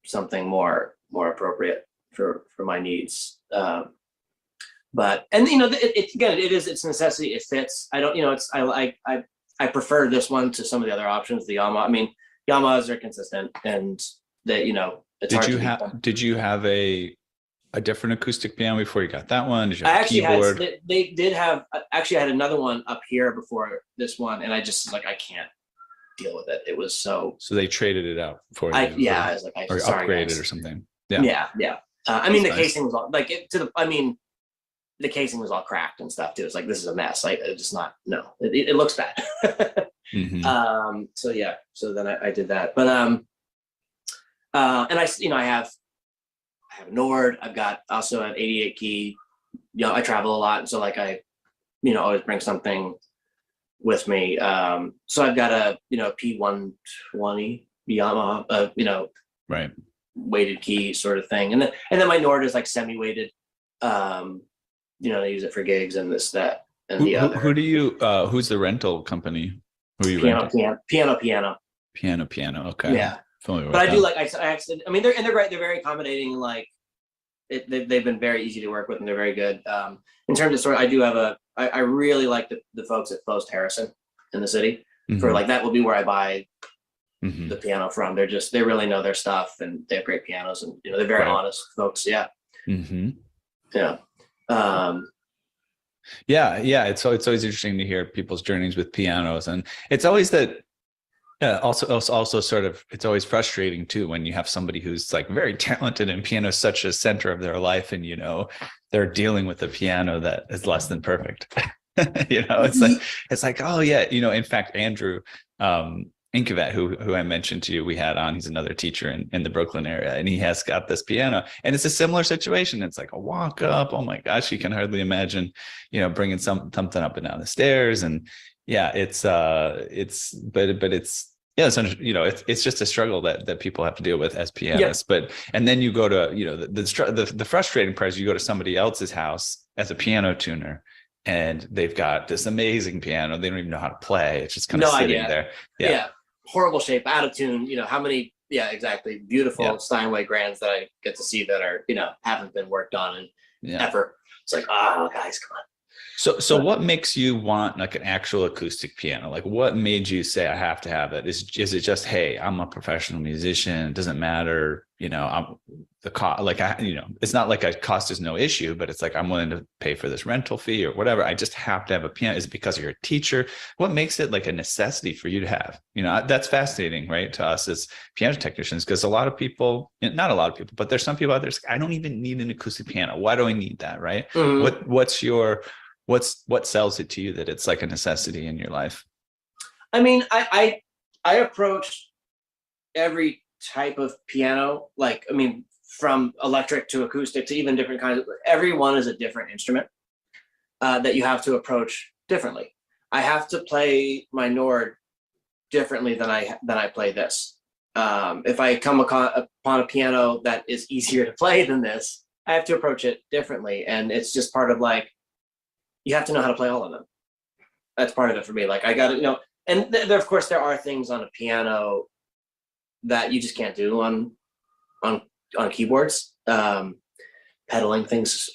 something more appropriate for my needs. But it's a necessity. It fits. I don't, I prefer this one to some of the other options. The Yamaha. I mean, Yamahas are consistent, and that it's hard to beat them. Did you have a different acoustic piano before you got that one? Did you I have a actually keyboard? they did have. Actually, I had another one up here before this one, and I just I can't deal with it. It was so. So they traded it out for you. I was like, or sorry, upgraded guys. or something. Yeah. I mean, the That's nice. casing was all the casing was all cracked and stuff too. It's like, this is a mess. It's just not. No, it looks bad. Mhm. So then I did that, but and I have a Nord. I've got also an 88 key. I travel a lot, so I always bring something with me. So I've got a P120 Yamaha, Right. weighted key sort of thing, and then my Nord is semi-weighted. I use it for gigs and this, that, and the other. Who do you? Who's the rental company? Who are you renting? Piano. Piano. Okay. Yeah. Familiar with But I do that. I mean, they're great. They're very accommodating. They've been very easy to work with, and they're very good. In terms of I do have I really like the folks at Post Harrison in the city. For that will be where I buy the piano from. They really know their stuff, and they have great pianos, and they're very honest folks. Yeah. Yeah. Yeah. It's always interesting to hear people's journeys with pianos, and it's always that. Also sort of, it's always frustrating too when you have somebody who's very talented in piano, such a center of their life, and they're dealing with a piano that is less than perfect. It's like, oh yeah, in fact, Andrew Incavet, who I mentioned to you, we had on, he's another teacher in the Brooklyn area, and he has got this piano, and it's a similar situation. It's like a walk up. Oh my gosh, you can hardly imagine, bringing something up and down the stairs. And yeah, it's just a struggle that people have to deal with as pianists. Yeah. And then you go to, the frustrating part is you go to somebody else's house as a piano tuner, and they've got this amazing piano. They don't even know how to play. It's just kind of sitting there. Yeah. Horrible shape, out of tune. How many? Yeah, exactly. Beautiful Steinway grands that I get to see that are, haven't been worked on in ever. It's like, oh, guys, come on. So what makes you want an actual acoustic piano? What made you say I have to have it? Is it just, hey, I'm a professional musician, it doesn't matter, I'm the cost, it's not like a cost is no issue, but it's I'm willing to pay for this rental fee or whatever. I just have to have a piano. Is it because you're a teacher? What makes it a necessity for you to have? That's fascinating, right, to us as piano technicians, because a lot of people, not a lot of people, but there's some people out there, I don't even need an acoustic piano. Why do I need that, right? What sells it to you that it's a necessity in your life? I mean, I approach every type of piano, from electric to acoustic to even different kinds of, every one is a different instrument that you have to approach differently. I have to play my Nord differently than I play this. If I come upon a piano that is easier to play than this, I have to approach it differently. And it's just part of you have to know how to play all of them. That's part of it for me. I got to, and there, of course, there are things on a piano that you just can't do on keyboards. Pedaling things,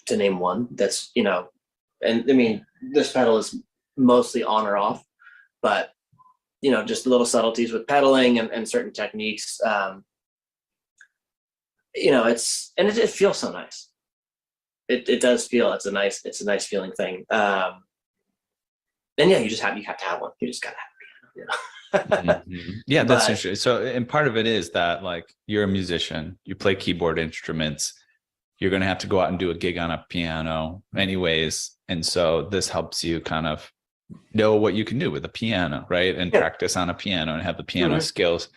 to name one, that's, and I mean, this pedal is mostly on or off, but, just little subtleties with pedaling and certain techniques. It feels so nice. It does feel, it's a nice feeling thing. And yeah, you have to have one. You just gotta have a piano, Yeah, that's interesting. So, and part of it is that you're a musician, you play keyboard instruments, you're going to have to go out and do a gig on a piano anyways. And so this helps you kind of know what you can do with a piano, right? And practice on a piano and have the piano skills.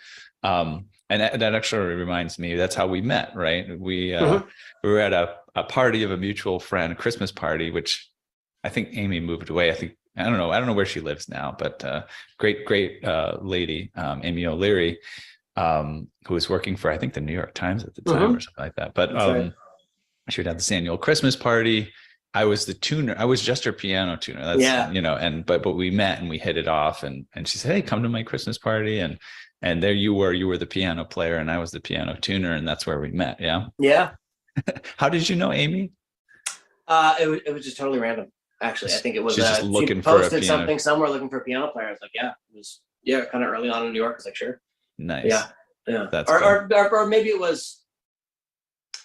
And that actually reminds me, that's how we met, right? We were at a party of a mutual friend, a Christmas party, which I think Amy moved away. I don't know where she lives now, but great lady, Amy O'Leary, who was working for, I think, the New York Times at the time or something like that. But she would have this annual Christmas party. I was the tuner. I was just her piano tuner. That's, Yeah. but we met and we hit it off, and she said, "Hey, come to my Christmas party." And there you were the piano player and I was the piano tuner, and that's where we met. Yeah. Yeah. How did you know Amy? It was just totally random. Actually, I think it was She's just she looking for a posted piano. something somewhere looking for a piano player. I was like, yeah, it was kind of early on in New York. I was like, sure. Nice. Yeah. That's or maybe it was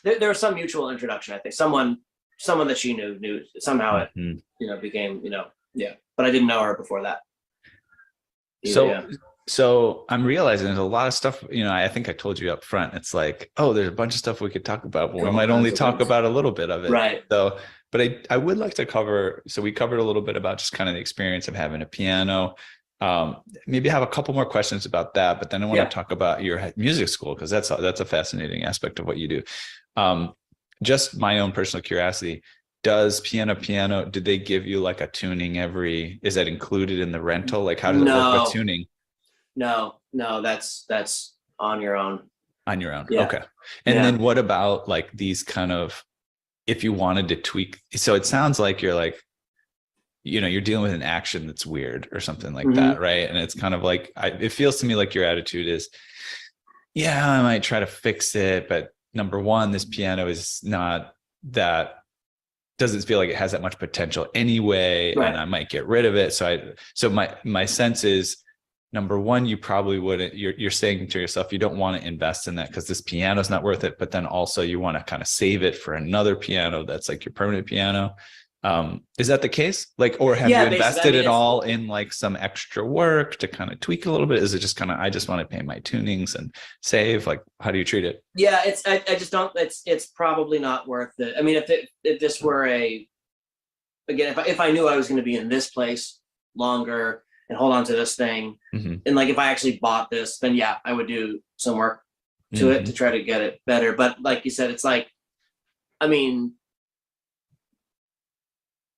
there was some mutual introduction. I think someone that she knew somehow it became but I didn't know her before that. So I'm realizing there's a lot of stuff, I think I told you up front, it's like, oh, there's a bunch of stuff we could talk about, but we might only talk about a little bit of it. Right. So, but I would like to cover, so we covered a little bit about just kind of the experience of having a piano. Maybe have a couple more questions about that, but then I want to talk about your music school, because that's a fascinating aspect of what you do. Just my own personal curiosity, does piano, did they give you like a tuning is that included in the rental? Like how does it work with tuning? No, that's on your own. On your own. Yeah. Okay. And then what about like these kind of, if you wanted to tweak, so it sounds like you're like, you're dealing with an action that's weird or something like that, right? And it's kind of like, it feels to me like your attitude is, I might try to fix it, but number one, this piano is not that, doesn't feel like it has that much potential anyway, and I might get rid of it. So my sense is, number one, you probably wouldn't, you're saying to yourself, you don't want to invest in that because this piano is not worth it. But then also you want to kind of save it for another piano that's like your permanent piano. Is that the case? Like, or have you invested at all in like some extra work to kind of tweak a little bit? Is it just kind of, I just want to pay my tunings and save? Like, how do you treat it? Yeah, I just don't, it's probably not worth it. I mean, if this were if I knew I was going to be in this place longer and hold on to this thing, and like if I actually bought this, then I would do some work to it to try to get it better. But like you said, it's like, I mean,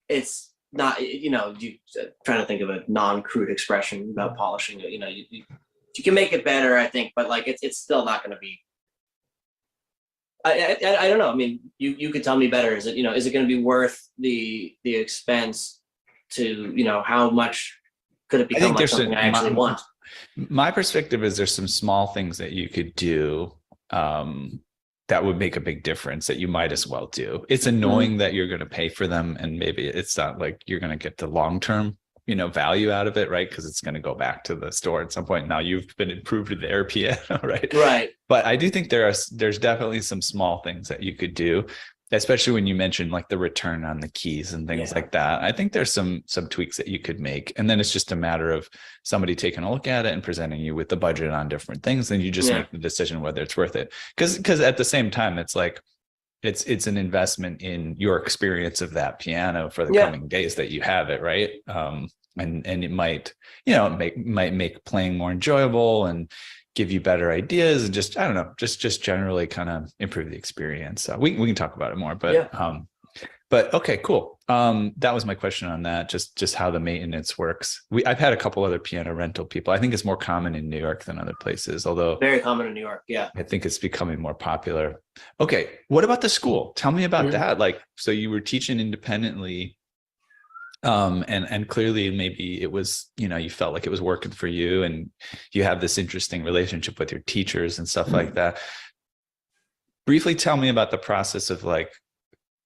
it's not, trying to think of a non-crude expression about polishing it. You can make it better, I think, but like it's still not going to be. I don't know. I mean, you could tell me better. Is it going to be worth the expense to how much could it become like something I actually want? My perspective is there's some small things that you could do that would make a big difference that you might as well do. It's annoying that you're going to pay for them, and maybe it's not like you're going to get the long-term value out of it, right? Because it's going to go back to the store at some point. Now you've been improved to their piano, right? But I do think there's definitely some small things that you could do, especially when you mentioned like the return on the keys and things like that. I think there's some tweaks that you could make, and then it's just a matter of somebody taking a look at it and presenting you with the budget on different things, and you just make the decision whether it's worth it. Because at the same time, it's like it's an investment in your experience of that piano for the coming days that you have it, right? And it might make playing more enjoyable and give you better ideas, and just, I don't know, just generally kind of improve the experience. So we can talk about it more, but okay, cool. That was my question on that. Just how the maintenance works. I've had a couple other piano rental people. I think it's more common in New York than other places, although very common in New York. Yeah. I think it's becoming more popular. Okay. What about the school? Tell me about that. Like, so you were teaching independently, and clearly maybe it was, you felt like it was working for you, and you have this interesting relationship with your teachers and stuff like that. Briefly tell me about the process of like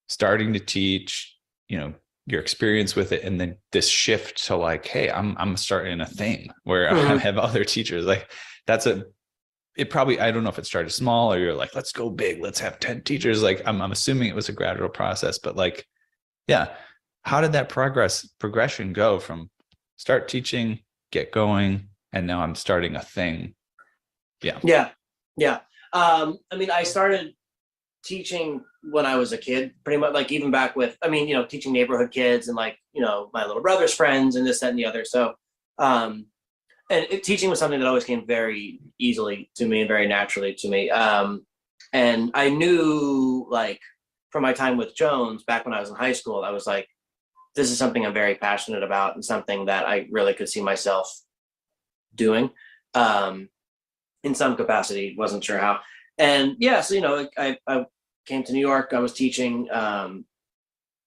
starting to teach, your experience with it, and then this shift to like, hey, I'm starting a thing where I have other teachers. Like I don't know if it started small or you're like, let's go big, let's have 10 teachers. Like I'm assuming it was a gradual process, but like, how did that progression go from start teaching, get going, and now I'm starting a thing? Yeah. I mean, I started teaching when I was a kid, pretty much, like even back with, teaching neighborhood kids and like, my little brother's friends and this, that, and the other. So, teaching was something that always came very easily to me and very naturally to me. And I knew, like, from my time with Jones back when I was in high school, I was like, this is something I'm very passionate about and something that I really could see myself doing in some capacity. Wasn't sure how. And so, I came to New York. I was teaching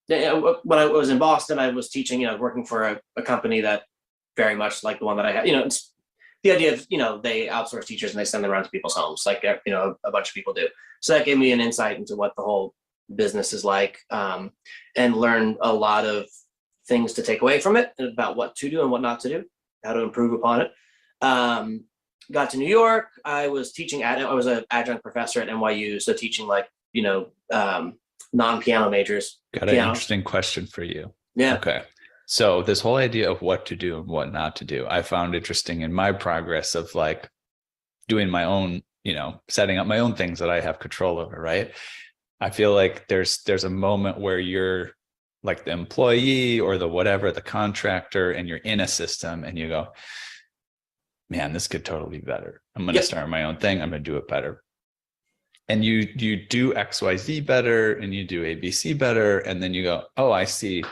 when I was in Boston, I was teaching, working for a company that very much like the one that I had, it's the idea of, they outsource teachers and they send them around to people's homes, like, a bunch of people do. So that gave me an insight into what the whole business is like, and learned a lot of things to take away from it and about what to do and what not to do, how to improve upon it. Got to New York. I was teaching I was an adjunct professor at NYU, so teaching like, non-piano majors. Got an interesting question for you. Yeah. Okay. So this whole idea of what to do and what not to do, I found interesting in my progress of like doing my own, setting up my own things that I have control over, right? I feel like there's a moment where you're like the employee or the whatever, the contractor, and you're in a system and you go, man, this could totally be better. I'm going to start my own thing. I'm going to do it better. And you do XYZ better and you do ABC better. And then you go, oh, I see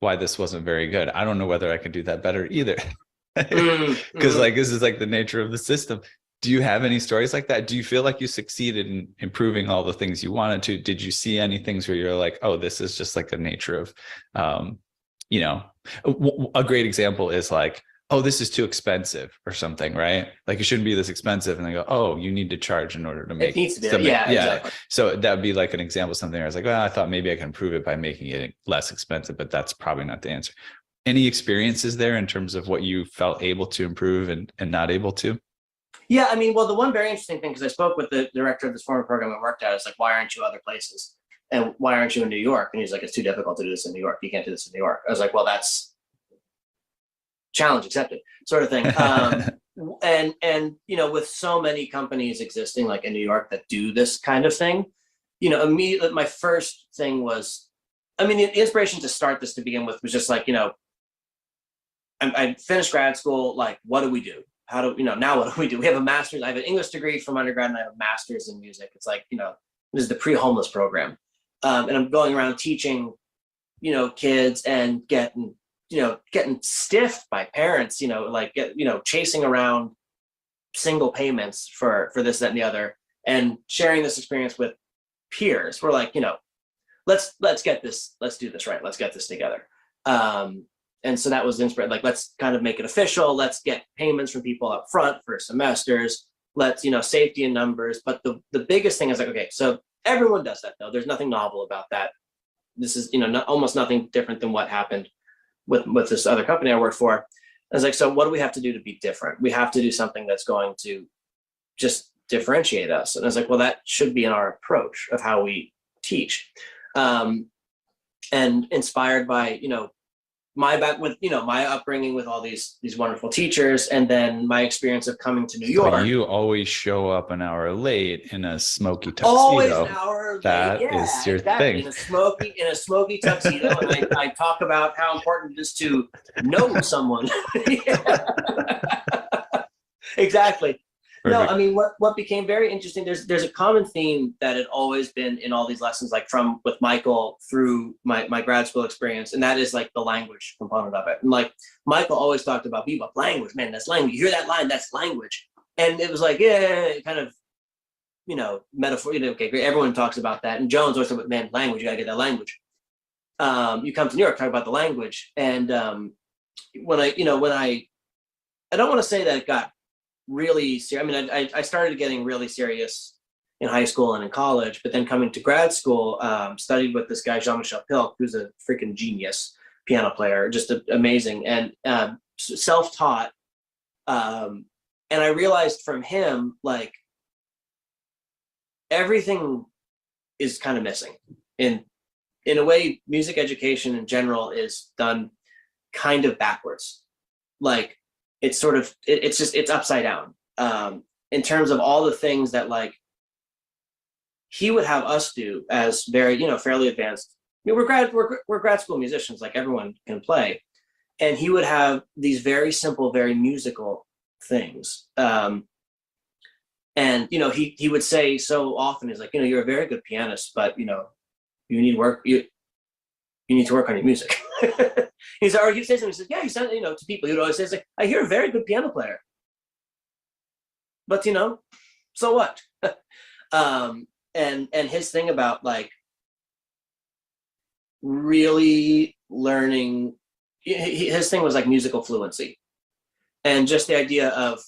why this wasn't very good. I don't know whether I can do that better either. Because like, this is like the nature of the system. Do you have any stories like that? Do you feel like you succeeded in improving all the things you wanted to? Did you see any things where you're like, oh, this is just like the nature of, a great example is like, oh, this is too expensive or something, right? Like it shouldn't be this expensive. And they go, oh, you need to charge in order to make it. Needs to be, something. yeah, exactly. So that would be like an example of something where I was like, well, I thought maybe I can improve it by making it less expensive, but that's probably not the answer. Any experiences there in terms of what you felt able to improve and not able to? Yeah, I mean, well, the one very interesting thing, because I spoke with the director of this former program I worked at, is like, why aren't you other places? And why aren't you in New York? And he's like, it's too difficult to do this in New York. You can't do this in New York. I was like, well, that's challenge accepted, sort of thing. And with so many companies existing like in New York that do this kind of thing, immediately my first thing was, I mean, the inspiration to start this to begin with was just like, I finished grad school. Like, what do we do? How do now what do we do? We have a master's. I have an English degree from undergrad and I have a master's in music. It's like, this is the pre-homeless program. And I'm going around teaching, kids and getting stiffed by parents, chasing around single payments for this, that, and the other, and sharing this experience with peers. We're like, let's get this, let's do this right. Let's get this together. And so that was inspired, like, let's kind of make it official. Let's get payments from people up front for semesters. Let's, safety in numbers. But the biggest thing is like, okay, so everyone does that though. There's nothing novel about that. This is, almost nothing different than what happened with this other company I worked for. I was like, so what do we have to do to be different? We have to do something that's going to just differentiate us. And I was like, well, that should be in our approach of how we teach. And inspired by, my upbringing with all these wonderful teachers, and then my experience of coming to New York. But you always show up an hour late in a smoky tuxedo. Always an hour late. That is your thing. In a smoky tuxedo, and I talk about how important it is to know someone. Exactly. Perfect. No, I mean, what became very interesting, there's a common theme that had always been in all these lessons, like with Michael through my grad school experience, and that is like the language component of it. And like Michael always talked about bebop language, man, that's language. You hear that line, that's language. And it was like, yeah, kind of, metaphor, okay, great. Everyone talks about that. And Jones always talked about, man, language, you gotta get that language. You come to New York, talk about the language. And when I don't want to say that it got really serious. I mean, I started getting really serious in high school and in college, but then coming to grad school, studied with this guy, Jean-Michel Pilk, who's a freaking genius piano player, just amazing, and self-taught. And I realized from him, like, everything is kind of missing. In a way, music education in general is done kind of backwards. Like, it's sort of, it's upside down in terms of all the things that like he would have us do as very, fairly advanced. I mean, we're grad school musicians, like everyone can play. And he would have these very simple, very musical things. And, he would say so often, is like, you're a very good pianist, but, you need work. You need to work on your music. He'd say something, he says, yeah, you sound, to people, he'd always say, like, I hear a very good piano player. But, so what? And his thing about, like, really learning. His thing was like musical fluency, and just the idea of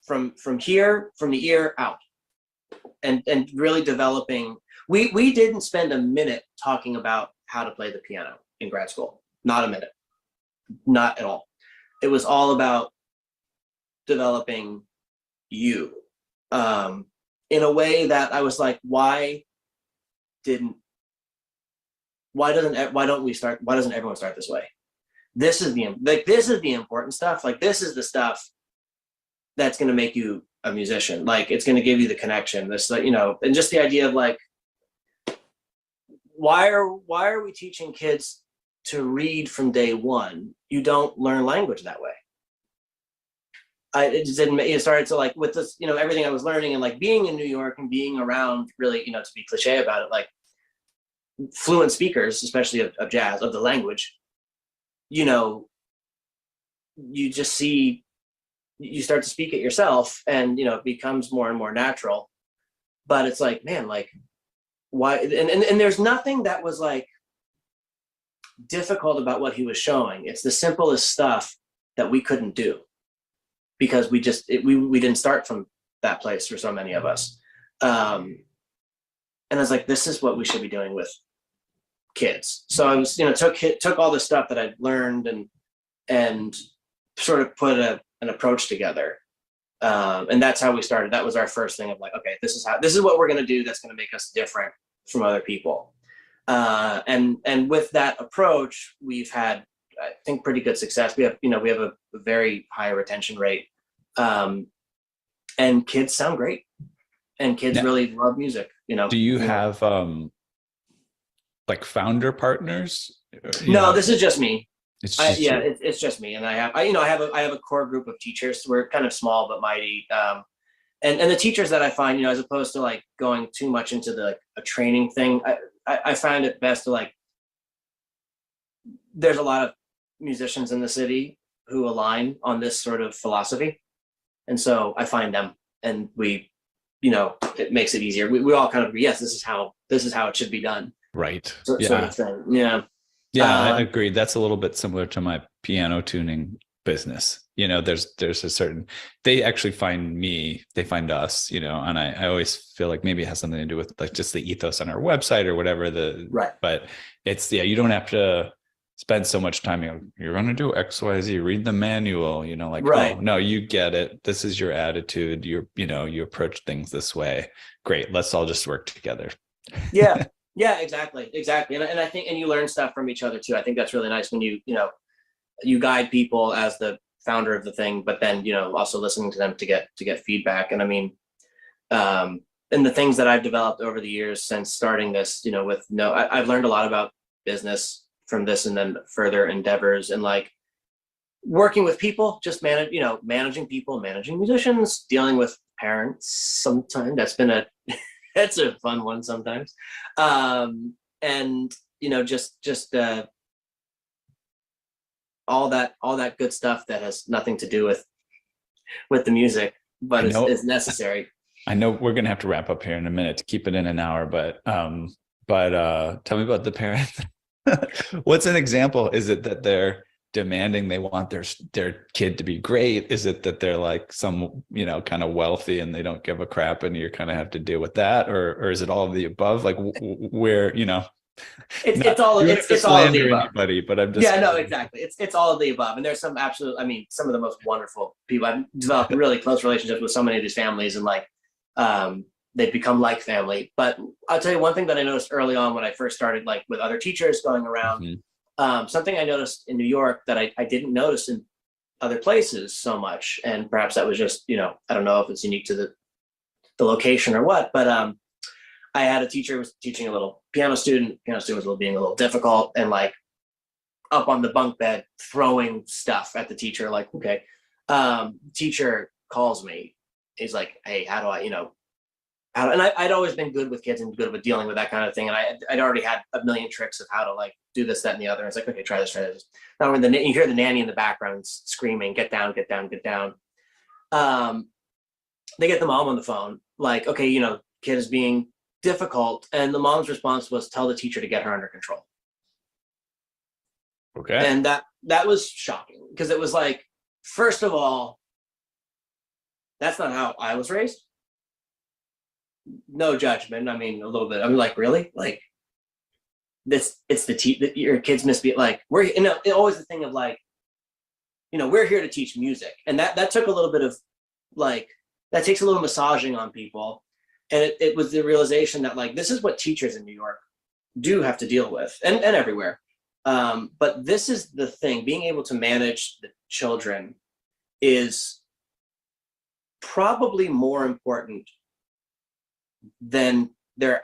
from here, from the ear out, and really developing. We didn't spend a minute talking about how to play the piano in grad school. Not a minute, not at all. It was all about developing you, in a way that I was like, why doesn't everyone start this way? This is the important stuff. Like, this is the stuff that's going to make you a musician. Like, it's going to give you the connection. This, like, and just the idea of like, why are we teaching kids to read from day one? You don't learn language that way. It just didn't. It started to, like, with this, everything I was learning and like being in New York and being around, really, to be cliche about it, like fluent speakers, especially of jazz, of the language, you just see, you start to speak it yourself, and it becomes more and more natural. But it's like, man, like, why? And there's nothing that was like difficult about what he was showing. It's the simplest stuff that we couldn't do, because we didn't start from that place for so many of us. And I was like, this is what we should be doing with kids. So I was, took all the stuff that I'd learned and sort of put an approach together. And that's how we started. That was our first thing of like, okay, this is what we're going to do that's going to make us different from other people. And with that approach, we've had, I think, pretty good success. We have a very high retention rate, and kids sound great, and kids really love music. Do you have like founder partners? No, this is just me. It's just it's just me, and I have a core group of teachers. We're kind of small but mighty. And the teachers that I find, as opposed to like going too much into the a training thing, I find it best to, like, there's a lot of musicians in the city who align on this sort of philosophy. And so I find them, and we, it makes it easier. We all kind of agree, yes, this is how it should be done. Right. Sort of thing. Yeah. Yeah, I agree. That's a little bit similar to my piano tuning business. There's a certain, they actually find me, they find us, and I always feel like maybe it has something to do with like just the ethos on our website or whatever right. But it's, you don't have to spend so much time, you're going to do XYZ, read the manual, like, right. Oh, no, you get it. This is your attitude. You approach things this way. Great. Let's all just work together. Yeah. Yeah, exactly. And I think, and you learn stuff from each other too. I think that's really nice when you guide people as the founder of the thing, but then, also listening to them to get feedback. And I mean, and the things that I've developed over the years since starting this, I've learned a lot about business from this, and then further endeavors, and like working with people, just managing people, managing musicians, dealing with parents. Sometimes that's been that's a fun one sometimes. And just all that good stuff that has nothing to do with the music, but is necessary. I know we're going to have to wrap up here in a minute to keep it in an hour, but tell me about the parents. What's an example? Is it that they're demanding they want their kid to be great? Is it that they're like some, kind of wealthy and they don't give a crap and you kind of have to deal with that? Or is it all of the above? Like where, it's all of the above. Anybody, but I'm just, no, exactly. It's all of the above. And there's some some of the most wonderful people. I've developed really close relationships with so many of these families, and like, they've become like family. But I'll tell you one thing that I noticed early on when I first started, like with other teachers going around, something I noticed in New York that I didn't notice in other places so much. And perhaps that was just, I don't know if it's unique to the location or what, but I had a teacher who was teaching a little piano student. Piano student was being a little difficult, and like up on the bunk bed, throwing stuff at the teacher. Like, okay. Teacher calls me. He's like, hey, how do I, and I'd always been good with kids and good with dealing with that kind of thing. And I'd already had a million tricks of how to like do this, that, and the other. And it's like, okay, try this. Now when you hear the nanny in the background screaming, get down. They get the mom on the phone, like, okay, kid is being difficult. And the mom's response was, tell the teacher to get her under control. Okay. And that was shocking because it was like, first of all, that's not how I was raised. No judgment. I mean, a little bit. I'm like, really? Like this, it's that your kids must be like, we're, always the thing of like, we're here to teach music. And that took a little bit of like, that takes a little massaging on people. And it was the realization that like, this is what teachers in New York do have to deal with and everywhere. But this is the thing, being able to manage the children is probably more important than the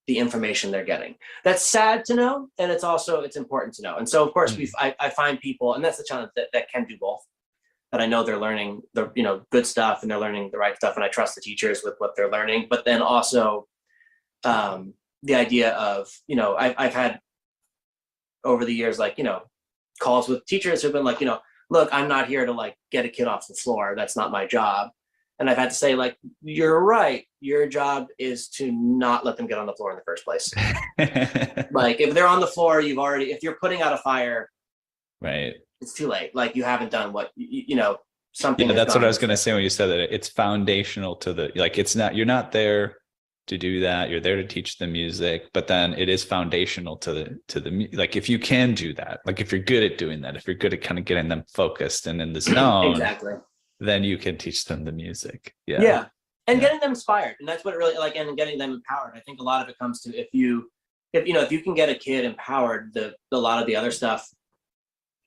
information they're getting. That's sad to know. And it's important to know. And so of course I find people, and that's the challenge that can do both, that I know they're learning the, good stuff and they're learning the right stuff. And I trust the teachers with what they're learning, but then also the idea of, I've had over the years, like, calls with teachers who've been like, look, I'm not here to like get a kid off the floor. That's not my job. And I've had to say like, you're right. Your job is to not let them get on the floor in the first place. Like if they're on the floor, if you're putting out a fire, right, it's too late. Like you haven't done what, something. Yeah, that's what I was going to say when you said that it's foundational to you're not there to do that. You're there to teach the music, but then it is foundational to the like, if you can do that, like if you're good at doing that, if you're good at kind of getting them focused and in the zone, exactly, then you can teach them the music. Yeah. And getting them inspired. And that's what it really and getting them empowered. I think a lot of it comes to if you can get a kid empowered, a lot of the other stuff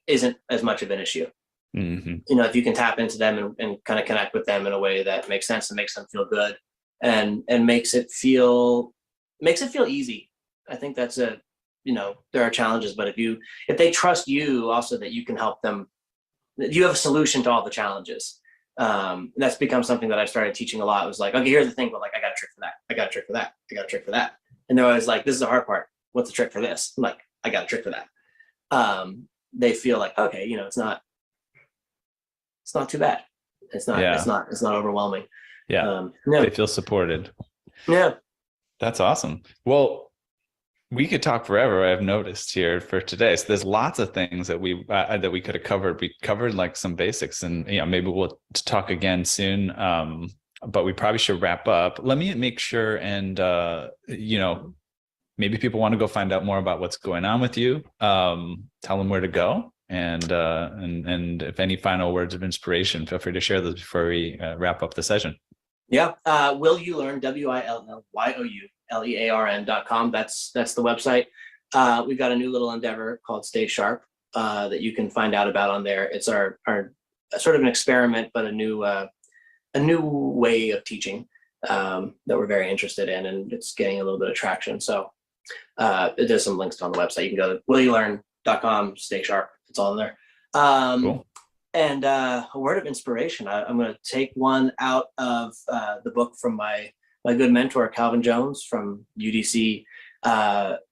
isn't as much of an issue. Mm-hmm. If you can tap into them and kind of connect with them in a way that makes sense and makes them feel good and makes it feel easy. I think that's there are challenges, but if they trust you also that you can help them, that you have a solution to all the challenges. That's become something that I've started teaching a lot. It was like, okay, here's the thing, but like, I got a trick for that. I got a trick for that. I got a trick for that. And they're always like, this is the hard part. What's the trick for this? I'm like, I got a trick for that. They feel like, okay, it's not too bad. It's not overwhelming. Yeah. They feel supported. Yeah. That's awesome. Well, we could talk forever. I've noticed here for today. So there's lots of things that we could have covered. We covered like some basics, and maybe we'll talk again soon. But we probably should wrap up. Let me make sure, and maybe people want to go find out more about what's going on with you. Tell them where to go, and if any final words of inspiration, feel free to share those before we wrap up the session. Yeah. Will You Learn, WILLYOULEARN.com. That's the website. We've got a new little endeavor called Stay Sharp that you can find out about on there. It's our sort of an experiment, but a new way of teaching that we're very interested in, and it's getting a little bit of traction. So there's some links on the website. You can go to willyoulearn.com, Stay Sharp. It's all in there. Cool. And a word of inspiration. I'm going to take one out of the book from my good mentor, Calvin Jones from UDC.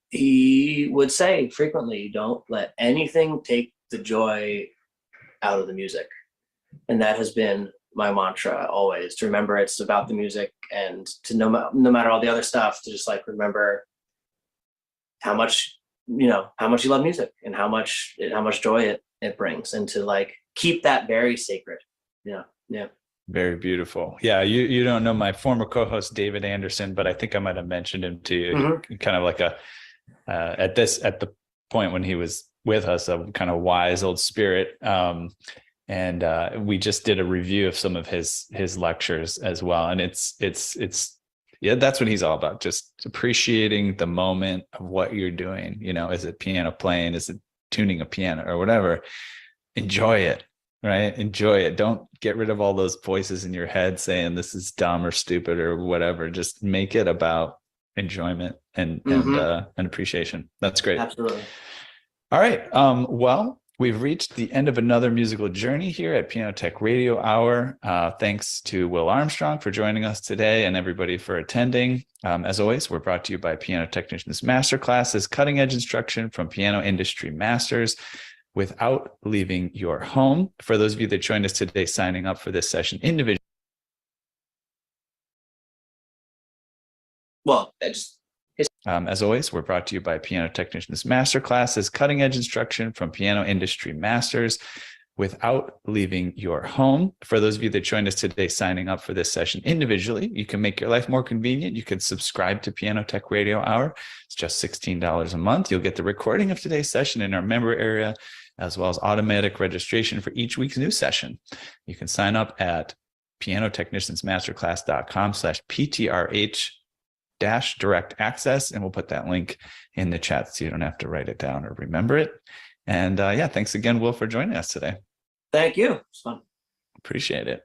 He would say frequently, don't let anything take the joy out of the music. And that has been my mantra always, to remember it's about the music, and to no matter all the other stuff, to just like remember how much you love music and how much joy it brings, and to like keep that very sacred. Yeah. Very beautiful. Yeah, you don't know my former co-host David Anderson, but I think I might have mentioned him to you. Mm-hmm. Kind of like at the point when he was with us, a kind of wise old spirit. And we just did a review of some of his lectures as well, and it's that's what he's all about. Just appreciating the moment of what you're doing. Is it piano playing? Is it tuning a piano or whatever? Enjoy it, right? Enjoy it. Don't get rid of all those voices in your head saying this is dumb or stupid or whatever. Just make it about enjoyment and appreciation. That's great. Absolutely. All right. Well, we've reached the end of another musical journey here at Piano Tech Radio Hour. Thanks to Will Armstrong for joining us today, and everybody for attending. As always, we're brought to you by Piano Technicians Masterclasses, cutting edge instruction from piano industry masters without leaving your home. For those of you that joined us today, signing up for this session individually. Well, As always, we're brought to you by Piano Technicians Masterclasses, cutting edge instruction from piano industry masters without leaving your home. For those of you that joined us today signing up for this session individually, you can make your life more convenient. You can subscribe to Piano Tech Radio Hour. It's just $16 a month. You'll get the recording of today's session in our member area, as well as automatic registration for each week's new session. You can sign up at pianotechniciansmasterclass.com/PTRH-direct access, and we'll put that link in the chat so you don't have to write it down or remember it. And yeah, thanks again, Will, for joining us today. Thank you. It's fun. Appreciate it.